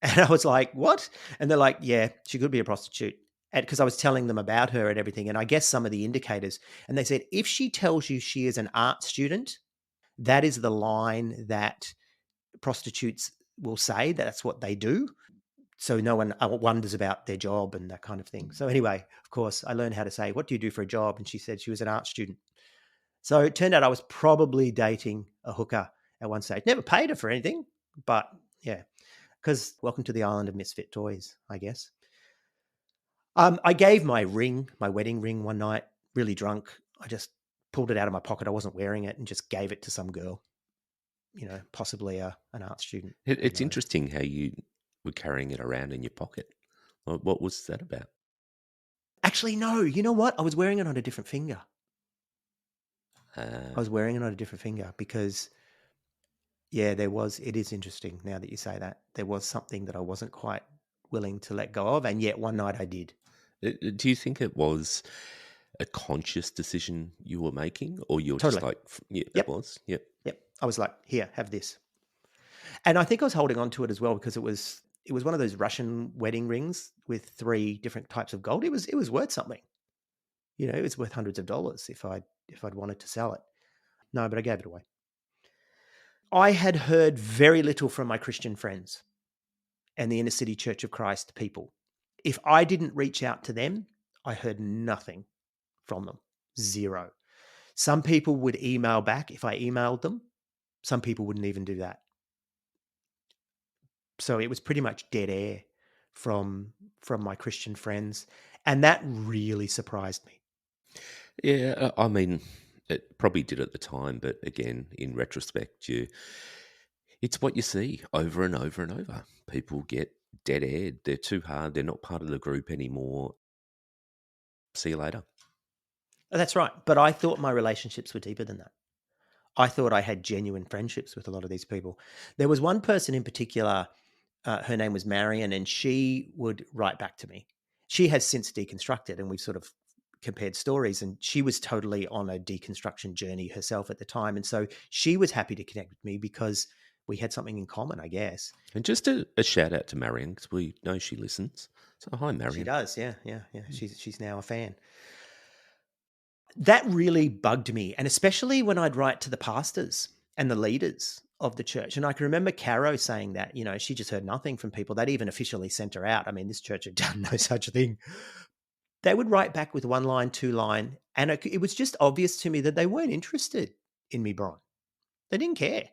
And I was like, what? And they're like, yeah, she could be a prostitute. Because I was telling them about her and everything. And I guess some of the indicators. And they said, if she tells you she is an art student, that is the line that prostitutes will say. That's what they do. So no one wonders about their job and that kind of thing. So anyway, of course, I learned how to say, what do you do for a job? And she said she was an art student. So it turned out I was probably dating a hooker at one stage. Never paid her for anything, but yeah, because welcome to the island of misfit toys, I guess. I gave my wedding ring one night, really drunk. I just pulled it out of my pocket. I wasn't wearing it and just gave it to some girl, possibly an art student. It's interesting how you were carrying it around in your pocket. What was that about? Actually, no. You know what? I was wearing it on a different finger. I was wearing it on a different finger because, yeah, it is interesting now that you say that. There was something that I wasn't quite willing to let go of, and yet one night I did. Do you think it was a conscious decision you were making, or you're Totally. just like, yeah, Yep. it was? Yep. Yep. I was like, here, have this. And I think I was holding on to it as well because it was one of those Russian wedding rings with 3 different types of gold. It was worth something. It was worth hundreds of dollars if I'd wanted to sell it. No, but I gave it away. I had heard very little from my Christian friends and the inner city Church of Christ people. If I didn't reach out to them, I heard nothing from them. 0. Some people would email back if I emailed them. Some people wouldn't even do that. So it was pretty much dead air from my Christian friends, and that really surprised me. Yeah, I mean, it probably did at the time, but again, in retrospect, it's what you see over and over and over. People get dead aired. They're too hard. They're not part of the group anymore. See you later. That's right. But I thought my relationships were deeper than that. I thought I had genuine friendships with a lot of these people. There was one person in particular, her name was Marion, and she would write back to me. She has since deconstructed, and we've sort of compared stories, and she was totally on a deconstruction journey herself at the time. And so she was happy to connect with me because we had something in common, I guess. And just a shout out to Marion, because we know she listens. So hi, Marion. She does, yeah. She's now a fan. That really bugged me, and especially when I'd write to the pastors and the leaders of the church. And I can remember Caro saying that, she just heard nothing from people. They'd even officially sent her out. I mean, this church had done no such thing. They would write back with 1 line, 2 line, and it was just obvious to me that they weren't interested in me, Brian. They didn't care.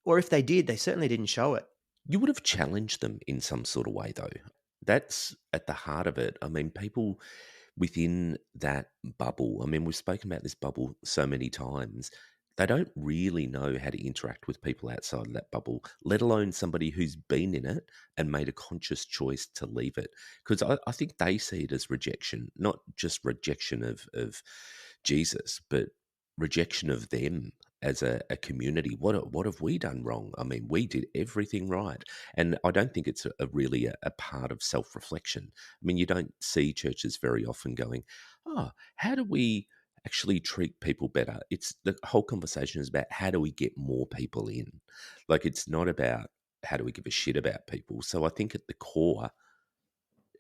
Or if they did, they certainly didn't show it. You would have challenged them in some sort of way, though. That's at the heart of it. I mean, people within that bubble, I mean, we've spoken about this bubble so many times, they don't really know how to interact with people outside of that bubble, let alone somebody who's been in it and made a conscious choice to leave it. Because I think they see it as rejection, not just rejection of Jesus, but rejection of them as a community. What have we done wrong? I mean, we did everything right. And I don't think it's really a part of self-reflection. I mean, you don't see churches very often going, oh, how do we actually treat people better? It's the whole conversation is about how do we get more people in? Like, it's not about how do we give a shit about people. So I think at the core,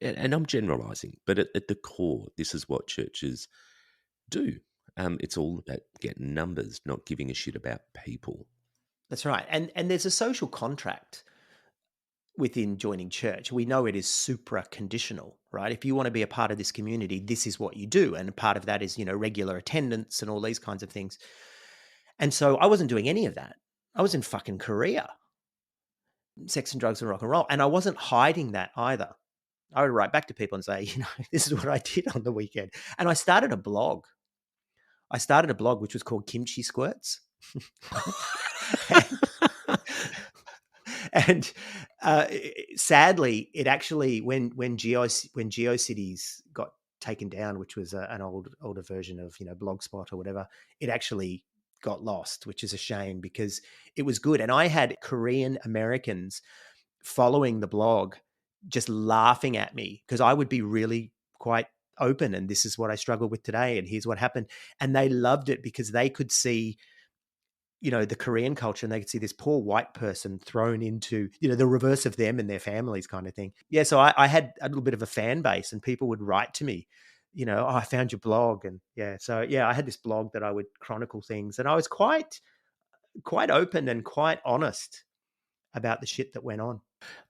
and I'm generalizing, but at the core, this is what churches do. It's all about getting numbers, not giving a shit about people. That's right. And there's a social contract within joining church. We know it is supra-conditional, right? If you want to be a part of this community, this is what you do. And part of that is, regular attendance and all these kinds of things. And so I wasn't doing any of that. I was in fucking Korea. Sex and drugs and rock and roll. And I wasn't hiding that either. I would write back to people and say, this is what I did on the weekend. And I started a blog. Which was called Kimchi Squirts. and Sadly, it actually when GeoCities got taken down, which was an older version of Blogspot or whatever, it actually got lost, which is a shame because it was good. And I had Korean Americans following the blog, just laughing at me because I would be really quite open, and this is what I struggle with today, and here's what happened, and they loved it because they could see the Korean culture, and they could see this poor white person thrown into, the reverse of them and their families kind of thing. Yeah. So I had a little bit of a fan base, and people would write to me, oh, I found your blog. And yeah, so yeah, I had this blog that I would chronicle things, and I was quite open and quite honest about the shit that went on.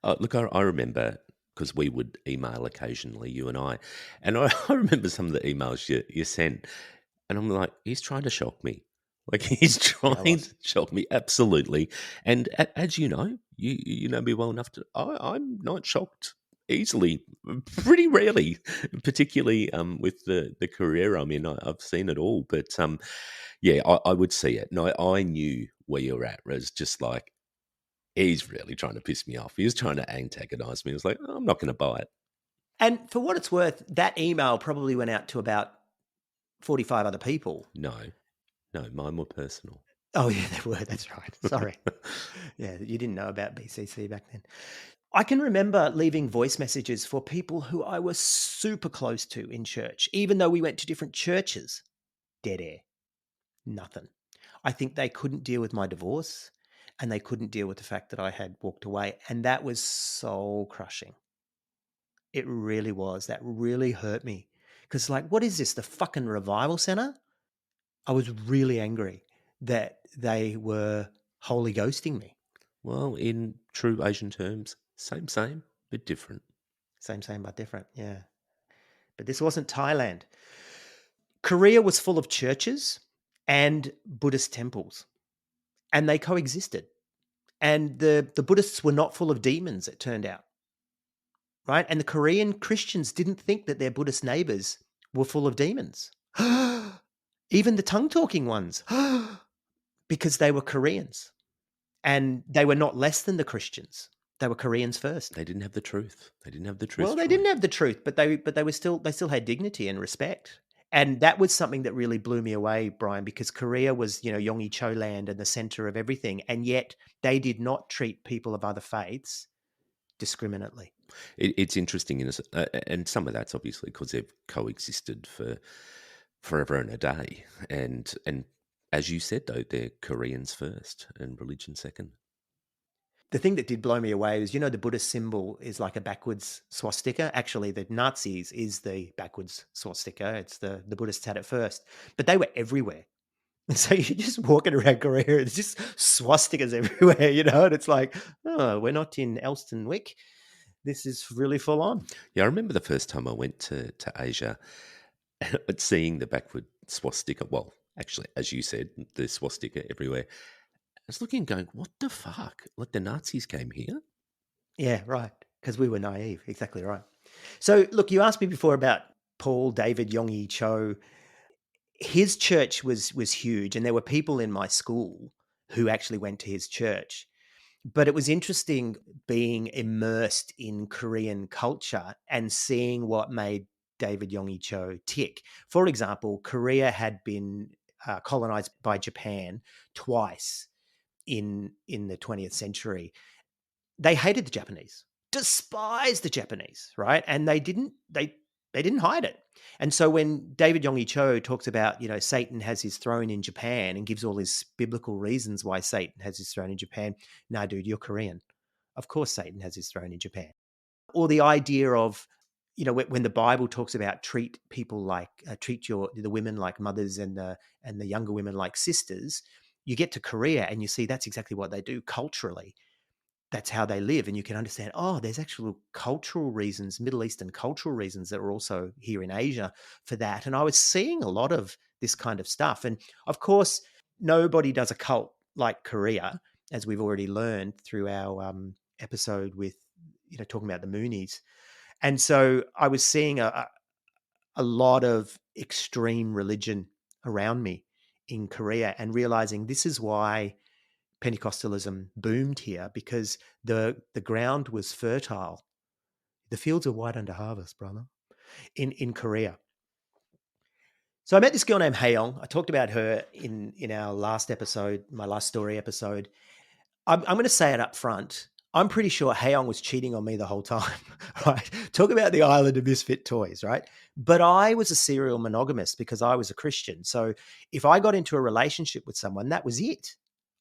Look, I remember because we would email occasionally, you and I, I remember some of the emails you sent, and I'm like, he's trying to shock me. Like he's Yeah, I trying to was. shock me, absolutely. And as you know, you know me well enough to, I'm not shocked easily, pretty rarely, particularly with the career I'm in. I've seen it all, but yeah, I would see it, and I knew where you're at. Where it's just like he's really trying to piss me off. He was trying to antagonize me. I was like, "Oh, I'm not going to buy it." And for what it's worth, that email probably went out to about 45 other people. No, no, mine were personal. Oh, yeah, they were. That's right. Sorry. Yeah, you didn't know about BCC back then. I can remember leaving voice messages for people who I was super close to in church, even though we went to different churches. Dead air. Nothing. I think they couldn't deal with my divorce, and they couldn't deal with the fact that I had walked away. And that was soul crushing. It really was. That really hurt me. Because, like, what is this? The fucking revival center? I was really angry that they were Holy Ghosting me. Well, in true Asian terms, same, but different. Same, but different. Yeah. But this wasn't Thailand. Korea was full of churches and Buddhist temples, and they coexisted. And the Buddhists were not full of demons, it turned out. Right? And the Korean Christians didn't think that their Buddhist neighbors were full of demons. Even the tongue talking ones, because they were Koreans. And they were not less than the Christians. They were Koreans first. They didn't have the truth. They didn't have the truth. Well, they Troy. didn't have the truth, but they still had dignity and respect. And that was something that really blew me away, Brian, because Korea was, Yonggi Cho land and the center of everything. And yet they did not treat people of other faiths discriminately. It's interesting, and some of that's obviously because they've coexisted for forever and a day. And as you said, though, they're Koreans first and religion second. The thing that did blow me away is, the Buddhist symbol is like a backwards swastika. Actually, the Nazis is the backwards swastika. It's the Buddhists had it first, but they were everywhere. And so you're just walking around Korea, there's just swastikas everywhere, and it's like, oh, we're not in Elstonwick. This is really full on. Yeah, I remember the first time I went to Asia, seeing the backward swastika. Well, actually, as you said, the swastika everywhere. I was looking and going, what the fuck? Like the Nazis came here? Yeah, right. Because we were naive. Exactly right. So, look, you asked me before about Paul David Yonggi Cho. His church was huge, and there were people in my school who actually went to his church. But it was interesting being immersed in Korean culture and seeing what made David Yonggi Cho tick. For example, Korea had been colonized by Japan twice in the 20th century. They hated the Japanese, despised the Japanese, right? And they didn't hide it. And so when David Yonggi Cho talks about, Satan has his throne in Japan and gives all his biblical reasons why Satan has his throne in Japan, nah, dude, you're Korean. Of course Satan has his throne in Japan. Or the idea of, when the Bible talks about treat people like, treat the women like mothers and the younger women like sisters, you get to Korea and you see that's exactly what they do culturally. That's how they live. And you can understand, oh, there's actual cultural reasons, Middle Eastern cultural reasons that are also here in Asia for that. And I was seeing a lot of this kind of stuff. And of course, nobody does a cult like Korea, as we've already learned through our episode with, talking about the Moonies. And so I was seeing a lot of extreme religion around me in Korea and realizing this is why Pentecostalism boomed here because the ground was fertile. The fields are white under harvest, brother, in Korea. So I met this girl named Haeyong. I talked about her in our last episode, my last story episode. I'm going to say it up front. I'm pretty sure Haeyong was cheating on me the whole time, right? Talk about the island of misfit toys, right? But I was a serial monogamist because I was a Christian. So if I got into a relationship with someone, that was it.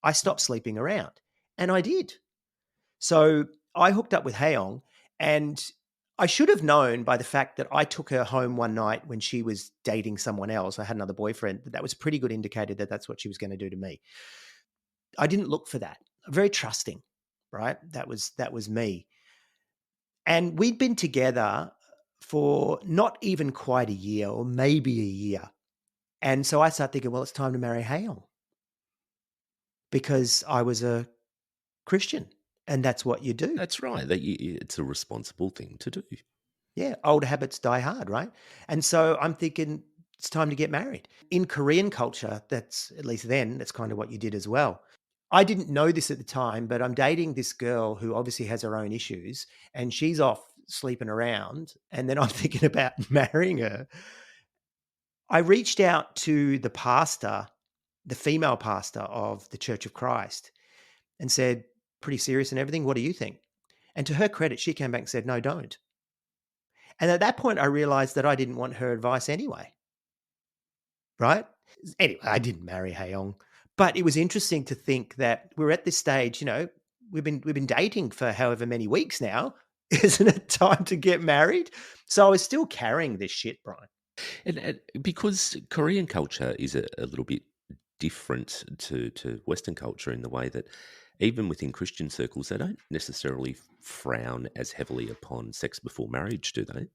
I stopped sleeping around, and I did. So I hooked up with Haeyong, and I should have known by the fact that I took her home one night when she was dating someone else. I had another boyfriend. That was a pretty good indicator that that's what she was going to do to me. I didn't look for that. I'm very trusting, right? That was me. And we'd been together for not even quite a year, or maybe a year. And so I started thinking, well, it's time to marry Haeyong because I was a Christian, and that's what you do. That's right. It's a responsible thing to do. Yeah, old habits die hard, right? And so I'm thinking it's time to get married. In Korean culture, that's at least then, that's kind of what you did as well. I didn't know this at the time, but I'm dating this girl who obviously has her own issues, and she's off sleeping around. And then I'm thinking about marrying her. I reached out to the pastor, the female pastor of the Church of Christ, and said, pretty serious and everything, what do you think? And to her credit, she came back and said, no, don't. And at that point, I realized that I didn't want her advice anyway. Right? Anyway, I didn't marry Haeyong, but it was interesting to think that we're at this stage, we've been dating for however many weeks now. Isn't it time to get married? So I was still carrying this shit, Brian. And because Korean culture is a little bit different to Western culture in the way that even within Christian circles, they don't necessarily frown as heavily upon sex before marriage, do they?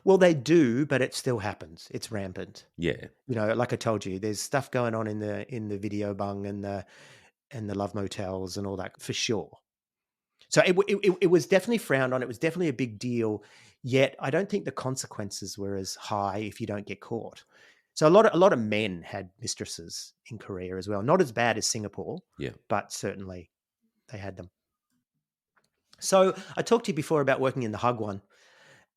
Well, they do, but it still happens. It's rampant. Yeah. Like I told you, there's stuff going on in the video bung and the love motels and all that for sure. So it was definitely frowned on. It was definitely a big deal. Yet I don't think the consequences were as high if you don't get caught. So a lot of men had mistresses in Korea as well. Not as bad as Singapore, Yeah. but certainly they had them. So I talked to you before about working in the Hagwon,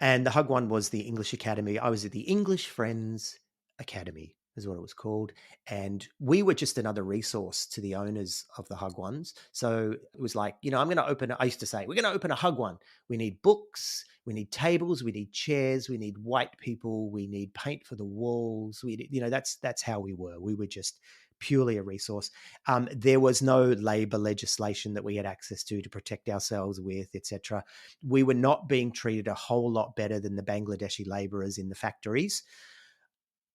and the Hagwon was the English Academy. I was at the English Friends Academy, is what it was called. And we were just another resource to the owners of the Hagwons. So it was like, I used to say, we're going to open a Hagwon. We need books, we need tables, we need chairs, we need white people, we need paint for the walls. That's how we were. We were just purely a resource. There was no labor legislation that we had access to protect ourselves with, etc. We were not being treated a whole lot better than the Bangladeshi laborers in the factories.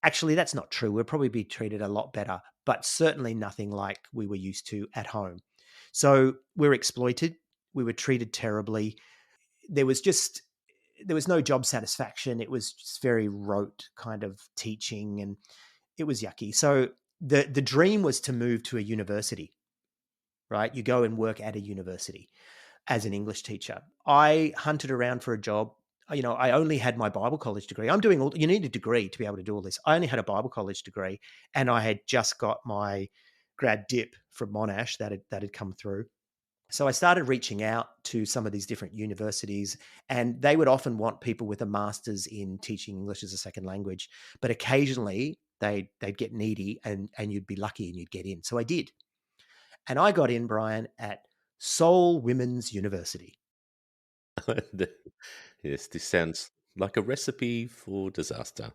Actually, that's not true. We'll probably be treated a lot better, but certainly nothing like we were used to at home. So we were exploited. We were treated terribly. There was no job satisfaction. It was just very rote kind of teaching, and it was yucky. So the dream was to move to a university, right? You go and work at a university as an English teacher. I hunted around for a job. I only had my Bible college degree. You need a degree to be able to do all this. I only had a Bible college degree, and I had just got my grad dip from Monash that had come through. So I started reaching out to some of these different universities, and they would often want people with a master's in teaching English as a second language. But occasionally they'd get needy, and you'd be lucky and you'd get in. So I did. And I got in, Brian, at Seoul Women's University. Yes, this sounds like a recipe for disaster.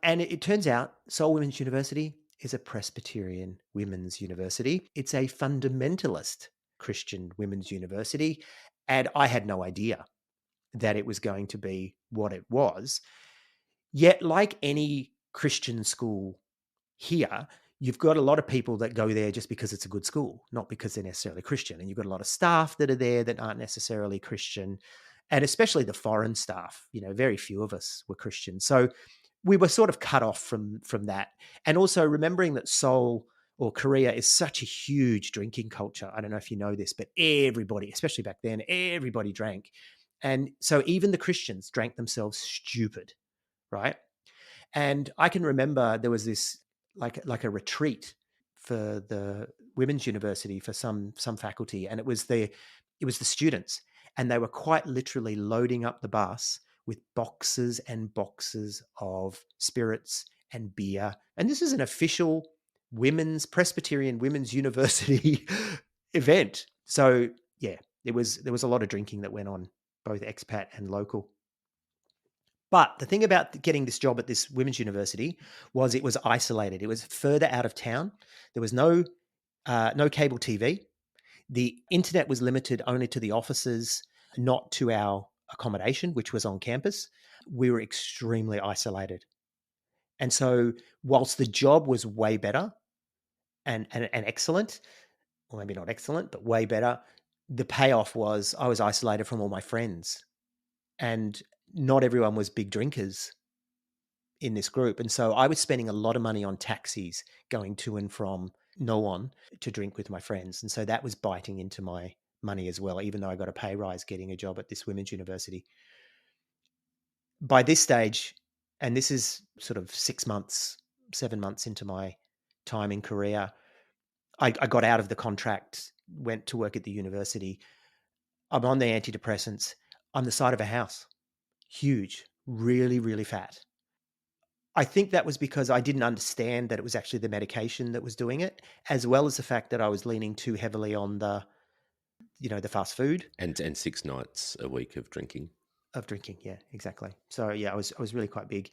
And it turns out Seoul Women's University is a Presbyterian women's university. It's a fundamentalist Christian women's university. And I had no idea that it was going to be what it was. Yet, like any Christian school here, you've got a lot of people that go there just because it's a good school, not because they're necessarily Christian. And you've got a lot of staff that are there that aren't necessarily Christian, and especially the foreign staff. Very few of us were Christian. So we were sort of cut off from that. And also remembering that Seoul or Korea is such a huge drinking culture. I don't know if you know this, but everybody, especially back then, everybody drank. And so even the Christians drank themselves stupid, right? And I can remember there was this like a retreat for the women's university for some faculty, and it was the students, and they were quite literally loading up the bus with boxes and boxes of spirits and beer. And this is an official Presbyterian women's university event. So yeah, there was a lot of drinking that went on, both expat and local. But the thing about getting this job at this women's university was it was isolated. It was further out of town. There was no cable TV. The internet was limited only to the offices, not to our accommodation, which was on campus. We were extremely isolated. And so whilst the job was way better and excellent, or maybe not excellent, but way better, the payoff was I was isolated from all my friends. And not everyone was big drinkers in this group. And so I was spending a lot of money on taxis going to and from Noon to drink with my friends. And so that was biting into my money as well, even though I got a pay rise getting a job at this women's university. By this stage, and this is sort of 6 months, 7 months into my time in Korea, I got out of the contract, went to work at the university. I'm on the antidepressants. I'm the side of a house, huge, really, really fat. I think that was because I didn't understand that it was actually the medication that was doing it, as well as the fact that I was leaning too heavily on the fast food. And 6 nights a week of drinking. Yeah, exactly. So yeah, I was really quite big.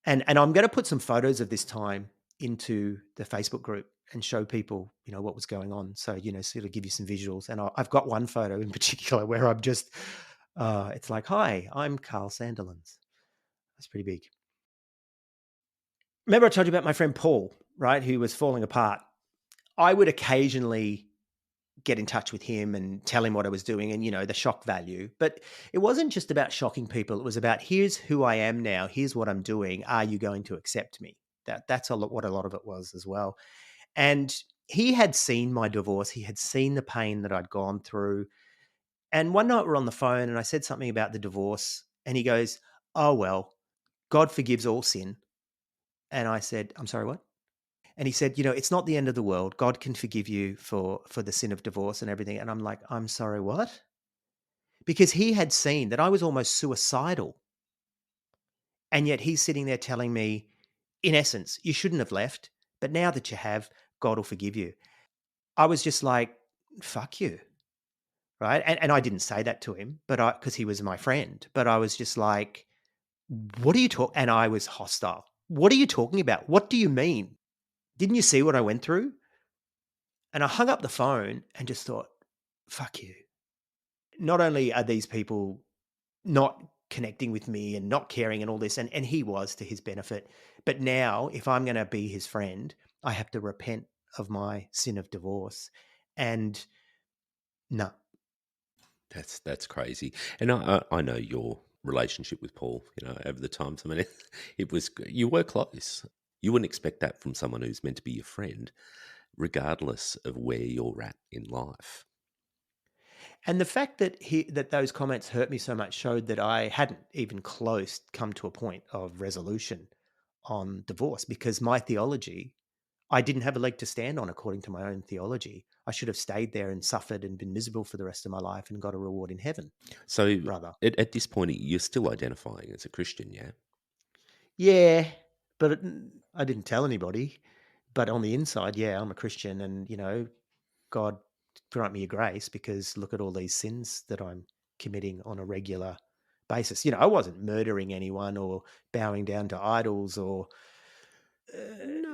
And I'm going to put some photos of this time into the Facebook group and show people, what was going on. So, sort of give you some visuals. And I've got one photo in particular where I'm just, it's like, hi, I'm Carl Sandilands. That's pretty big. Remember I told you about my friend Paul, right, who was falling apart. I would occasionally get in touch with him and tell him what I was doing and, the shock value. But it wasn't just about shocking people. It was about, here's who I am now. Here's what I'm doing. Are you going to accept me? That's what a lot of it was as well. And he had seen my divorce. He had seen the pain that I'd gone through. And one night we're on the phone and I said something about the divorce and he goes, oh, well, God forgives all sin. And I said, I'm sorry, what? And he said, it's not the end of the world. God can forgive you for the sin of divorce and everything. And I'm like, I'm sorry, what? Because he had seen that I was almost suicidal. And yet he's sitting there telling me, in essence, you shouldn't have left. But now that you have, God will forgive you. I was just like, fuck you. Right. And I didn't say that to him, but because he was my friend, but I was just like, what are you talking? And I was hostile. What are you talking about? What do you mean? Didn't you see what I went through? And I hung up the phone and just thought, fuck you. Not only are these people not connecting with me and not caring and all this, and he was to his benefit, but now if I'm going to be his friend, I have to repent of my sin of divorce. And no. That's crazy. And I know your relationship with Paul, over the times. I mean, you were close. You wouldn't expect that from someone who's meant to be your friend, regardless of where you're at in life. And the fact that that those comments hurt me so much showed that I hadn't even close come to a point of resolution on divorce, because my theology, I didn't have a leg to stand on according to my own theology. I should have stayed there and suffered and been miserable for the rest of my life and got a reward in heaven. So rather. At this point, you're still identifying as a Christian, yeah? Yeah, but I didn't tell anybody. But on the inside, yeah, I'm a Christian, and God grant me a grace, because look at all these sins that I'm committing on a regular basis. I wasn't murdering anyone or bowing down to idols or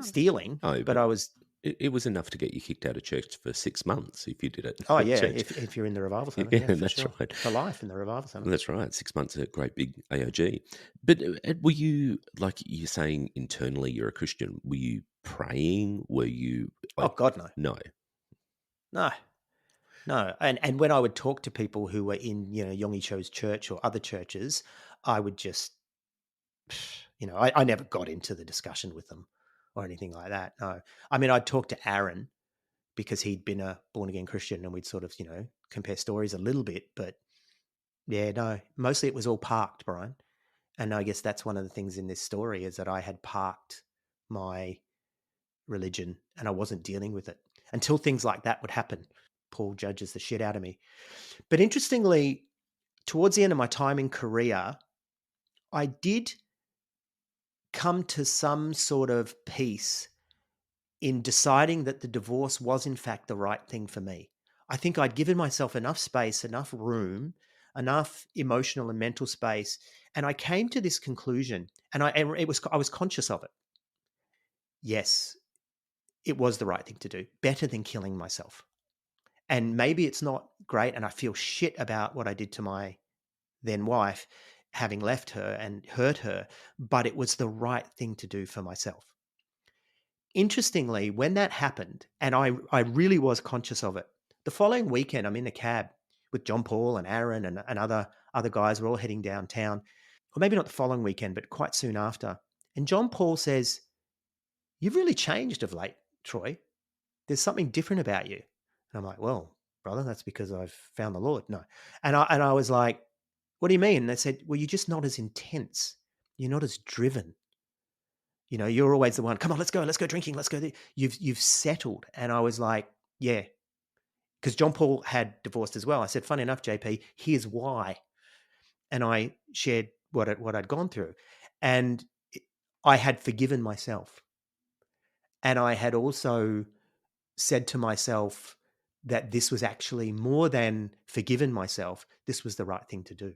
stealing, Oh, but I was. It was enough to get you kicked out of church for 6 months if you did it. Oh yeah, if you're in the revival center, yeah, for that's sure. right. For life in the revival center. That's right. 6 months at great big AOG. But were you, like you're saying, internally you're a Christian? Were you praying? Were you? Oh God, no. No. And when I would talk to people who were in Yonggi Cho's church or other churches, I would just, I never got into the discussion with them or anything like that. No, I mean, I'd talk to Aaron because he'd been a born again Christian, and we'd sort of compare stories a little bit, but yeah, no, mostly it was all parked, Brian. And I guess that's one of the things in this story, is that I had parked my religion and I wasn't dealing with it. until things like that would happen. Paul judges the shit out of me. But interestingly, towards the end of my time in Korea, I did come to some sort of peace in deciding that the divorce was in fact the right thing for me. I think I'd given myself enough space, enough room, enough emotional and mental space, and I came to this conclusion, and I was conscious of it. Yes, it was the right thing to do, better than killing myself. And maybe it's not great, and I feel shit about what I did to my then wife, having left her and hurt her, but it was the right thing to do for myself. Interestingly, when that happened, and I really was conscious of it, the following weekend, I'm in a cab with John Paul and Aaron and other guys. We're all heading downtown, or maybe not the following weekend, but quite soon after. And John Paul says, "You've really changed of late, Troy. There's something different about you." And I'm like, "Well, brother, that's because I've found the Lord." No. And I was like, "What do you mean?" And they said, "Well, you're just not as intense. You're not as driven. You know, you're always the one, come on, let's go drinking, let's go. You've settled." And I was like, yeah, because John Paul had divorced as well. I said, funny enough, JP, here's why. And I shared what I'd gone through. And I had forgiven myself. And I had also said to myself that this was actually more than forgiven myself. This was the right thing to do.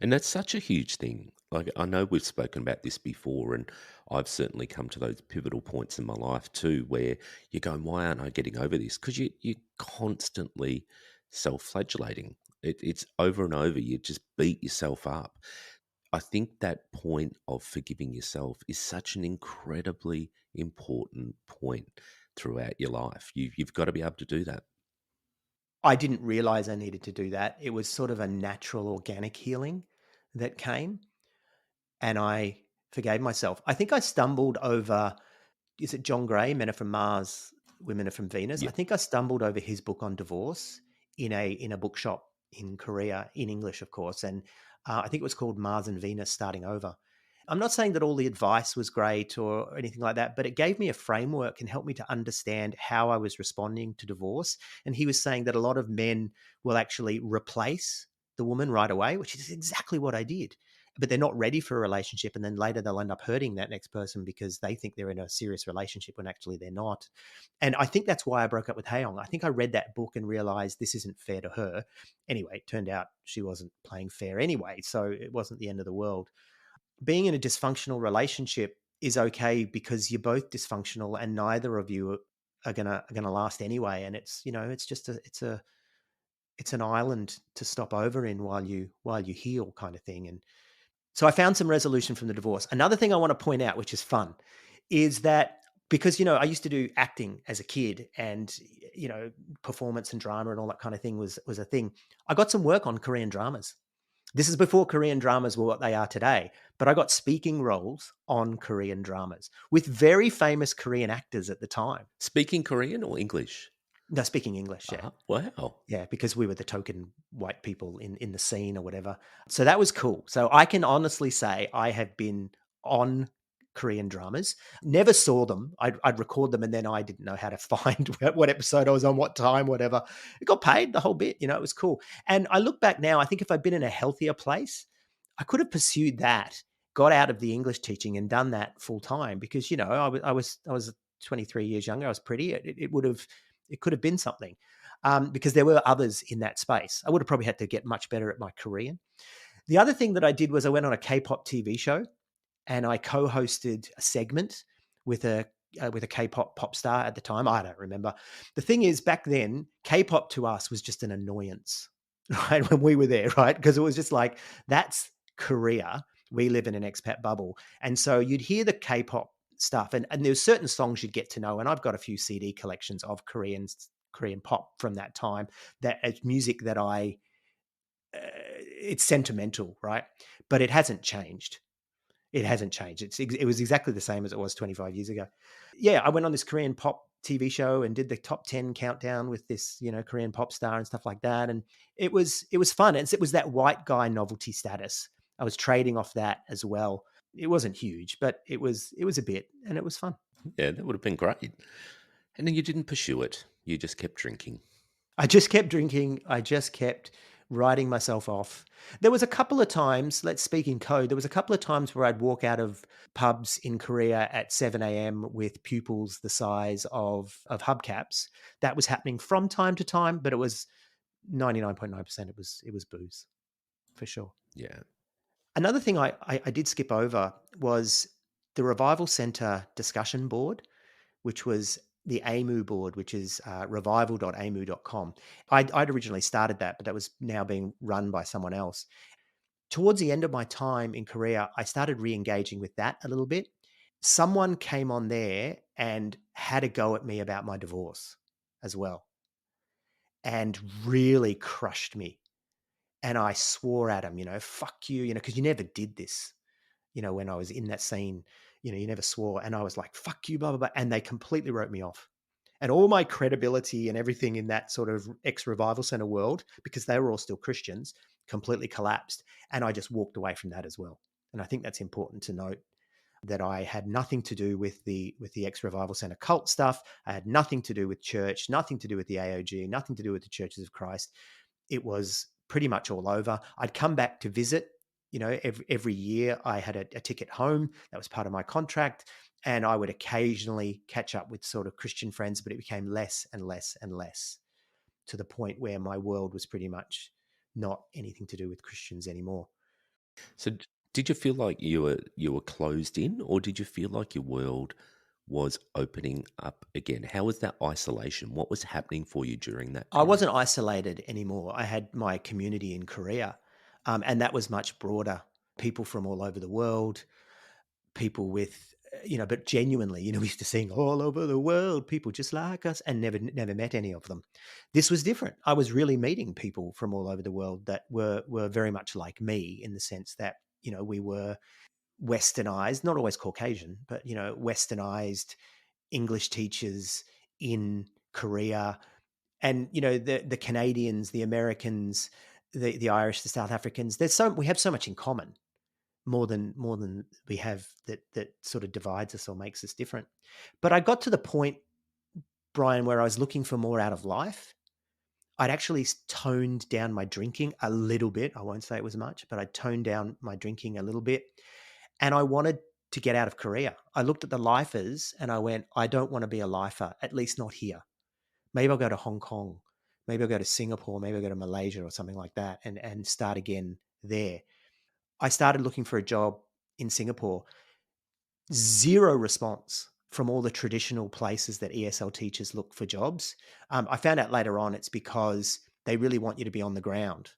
And that's such a huge thing. Like, I know we've spoken about this before, and I've certainly come to those pivotal points in my life too, where you're going, why aren't I getting over this? Because you're constantly self flagellating. It's over and over. You just beat yourself up. I think that point of forgiving yourself is such an incredibly important point throughout your life. You've got to be able to do that. I didn't realize I needed to do that. It was sort of a natural, organic healing that came, and I forgave myself. I think I stumbled over, is it John Gray, Men Are From Mars, Women Are From Venus? I Yeah. think I stumbled over his book on divorce in a bookshop in Korea, in English, of course, and I think it was called Mars and Venus Starting Over. I'm not saying that all the advice was great or anything like that, but it gave me a framework and helped me to understand how I was responding to divorce. And he was saying that a lot of men will actually replace the woman right away, which is exactly what I did. But they're not ready for a relationship. And then later they'll end up hurting that next person because they think they're in a serious relationship when actually they're not. And I think that's why I broke up with Haeyoung. I think I read that book and realized this isn't fair to her. Anyway, it turned out she wasn't playing fair anyway. So it wasn't the end of the world. Being in a dysfunctional relationship is okay because you're both dysfunctional and neither of you are gonna last anyway. And it's, it's just it's an island to stop over in while you heal, kind of thing. And so I found some resolution from the divorce. Another thing I want to point out, which is fun, is that because, I used to do acting as a kid, and, performance and drama and all that kind of thing was a thing. I got some work on Korean dramas. This is before Korean dramas were what they are today, but I got speaking roles on Korean dramas with very famous Korean actors at the time. Speaking Korean or English? No, speaking English, yeah. Wow. Yeah, because we were the token white people in the scene or whatever. So that was cool. So I can honestly say I have been on Korean dramas. Never saw them. I'd record them and then I didn't know how to find what episode I was on, what time, whatever. It got paid the whole bit. It was cool. And I look back now, I think if I'd been in a healthier place, I could have pursued that, got out of the English teaching and done that full time because, I was 23 years younger. I was pretty. It could have been something. Because there were others in that space. I would have probably had to get much better at my Korean. The other thing that I did was I went on a K-pop TV show and I co-hosted a segment with a K-pop pop star at the time. I don't remember. The thing is, back then, K-pop to us was just an annoyance, right? When we were there, right? Because it was just like, that's Korea. We live in an expat bubble. And so you'd hear the K-pop stuff and there's certain songs you'd get to know. And I've got a few CD collections of Korean pop from that time. That it's music that it's sentimental, right? But it hasn't changed. It hasn't changed. It was exactly the same as it was 25 years ago. Yeah, I went on this Korean pop TV show and did the top 10 countdown with this, Korean pop star and stuff like that. And it was fun. It was that white guy novelty status. I was trading off that as well. It wasn't huge, but it was a bit, and it was fun. Yeah, that would have been great. And then you didn't pursue it. You just kept drinking. I just kept drinking. I just kept writing myself off. There was a couple of times, let's speak in code, there was a couple of times where I'd walk out of pubs in Korea at 7 a.m. with pupils the size of hubcaps. That was happening from time to time, but it was 99.9% it was booze, for sure. Yeah. Another thing I did skip over was the Revival Center discussion board, which was the AMU board, which is revival.amu.com. I'd originally started that, but that was now being run by someone else. Towards the end of my time in Korea, I started re-engaging with that a little bit. Someone came on there and had a go at me about my divorce as well, and really crushed me. And I swore at him, fuck you, because you never did this, when I was in that scene, you never swore. And I was like, fuck you, blah, blah, blah. And they completely wrote me off. And all my credibility and everything in that sort of ex-Revival Center world, because they were all still Christians, completely collapsed. And I just walked away from that as well. And I think that's important to note, that I had nothing to do with the ex-Revival Center cult stuff. I had nothing to do with church, nothing to do with the AOG, nothing to do with the Churches of Christ. It was pretty much all over. I'd come back to visit. Every year I had a ticket home. That was part of my contract. And I would occasionally catch up with sort of Christian friends, but it became less and less and less, to the point where my world was pretty much not anything to do with Christians anymore. So did you feel like you were closed in, or did you feel like your world was opening up again? How was that isolation? What was happening for you during that I period? wasn't isolated anymore. I had my community in Korea, and that was much broader. People from all over the world, people with, but genuinely, we used to sing all over the world, people just like us, and never met any of them. This was different. I was really meeting people from all over the world that were very much like me, in the sense that, we were westernized, not always Caucasian, but, westernized English teachers in Korea. And, the Canadians, the Americans, the Irish, the South Africans, we have so much in common, more than we have that sort of divides us or makes us different. But I got to the point, Brian, where I was looking for more out of life. I'd actually toned down my drinking a little bit. I won't say it was much, but I toned down my drinking a little bit. And I wanted to get out of Korea. I looked at the lifers and I went, I don't want to be a lifer, at least not here. Maybe I'll go to Hong Kong. Maybe I'll go to Singapore. Maybe I'll go to Malaysia or something like that, and start again there. I started looking for a job in Singapore. Zero response from all the traditional places that ESL teachers look for jobs. I found out later on it's because they really want you to be on the ground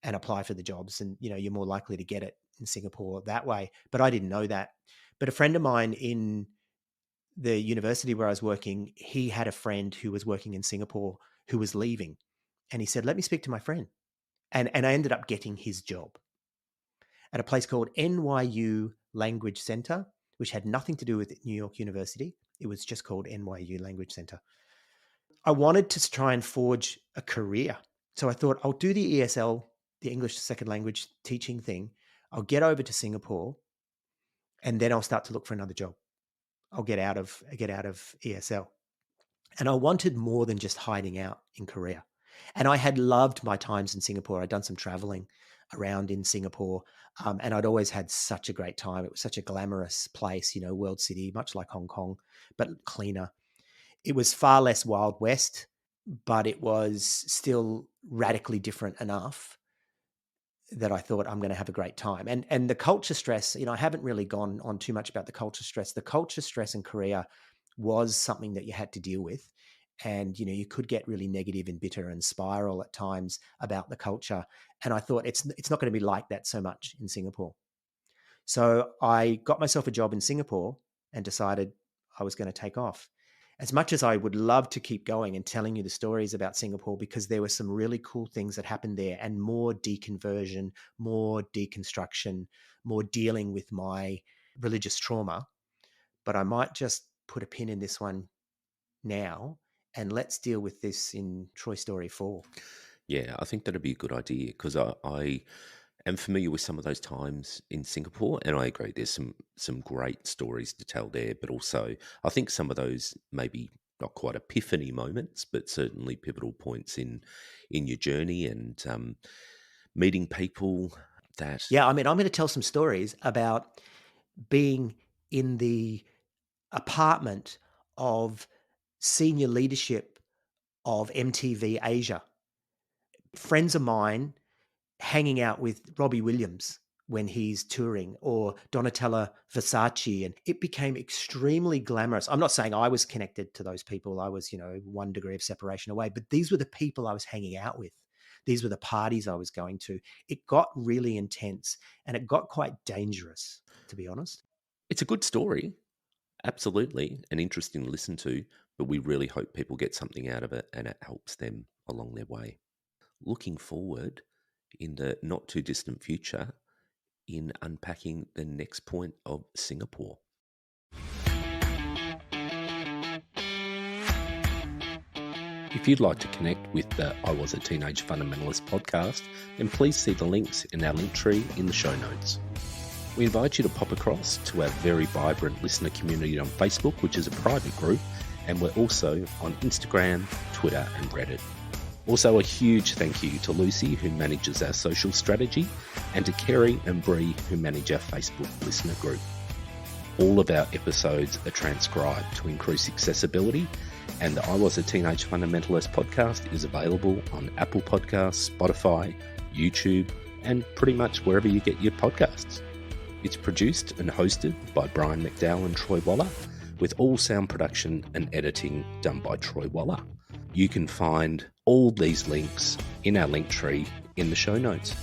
and apply for the jobs, and you're more likely to get it in Singapore that way. But I didn't know that. But a friend of mine in the university where I was working, he had a friend who was working in Singapore who was leaving, and he said, "Let me speak to my friend," and I ended up getting his job at a place called NYU Language Center, which had nothing to do with New York University. It was just called NYU Language Center. I wanted to try and forge a career. So I thought, I'll do the ESL, the English second language teaching thing. I'll get over to Singapore, and then I'll start to look for another job. I'll get out of ESL. And I wanted more than just hiding out in Korea. And I had loved my times in Singapore. I'd done some traveling around in Singapore, and I'd always had such a great time. It was such a glamorous place, world city, much like Hong Kong, but cleaner. It was far less Wild West, but it was still radically different enough that I thought I'm going to have a great time. And the culture stress, I haven't really gone on too much about the culture stress. The culture stress in Korea was something that you had to deal with. And, you could get really negative and bitter and spiral at times about the culture. And I thought it's not going to be like that so much in Singapore. So I got myself a job in Singapore and decided I was going to take off. As much as I would love to keep going and telling you the stories about Singapore, because there were some really cool things that happened there, and more deconversion, more deconstruction, more dealing with my religious trauma. But I might just put a pin in this one now, and let's deal with this in Troy Story 4. Yeah, I think that'd be a good idea because I am familiar with some of those times in Singapore, and I agree. There's some great stories to tell there, but also I think some of those maybe not quite epiphany moments, but certainly pivotal points in your journey and meeting people that... Yeah, I mean, I'm going to tell some stories about being in the apartment of senior leadership of MTV Asia. Friends of mine hanging out with Robbie Williams when he's touring, or Donatella Versace, and it became extremely glamorous. I'm not saying I was connected to those people. I was, 1 degree of separation away, but these were the people I was hanging out with. These were the parties I was going to. It got really intense and it got quite dangerous, to be honest. It's a good story, absolutely, and interesting to listen to, but we really hope people get something out of it and it helps them along their way. Looking forward in the not too distant future in unpacking the next point of Singapore. If you'd like to connect with the I Was a Teenage Fundamentalist podcast, then please see the links in our link tree in the show notes. We invite you to pop across to our very vibrant listener community on Facebook, which is a private group, and we're also on Instagram, Twitter, and Reddit. Also, a huge thank you to Lucy, who manages our social strategy, and to Kerry and Bree, who manage our Facebook listener group. All of our episodes are transcribed to increase accessibility, and the I Was a Teenage Fundamentalist podcast is available on Apple Podcasts, Spotify, YouTube, and pretty much wherever you get your podcasts. It's produced and hosted by Brian McDowell and Troy Waller, with all sound production and editing done by Troy Waller. You can find all these links in our link tree in the show notes.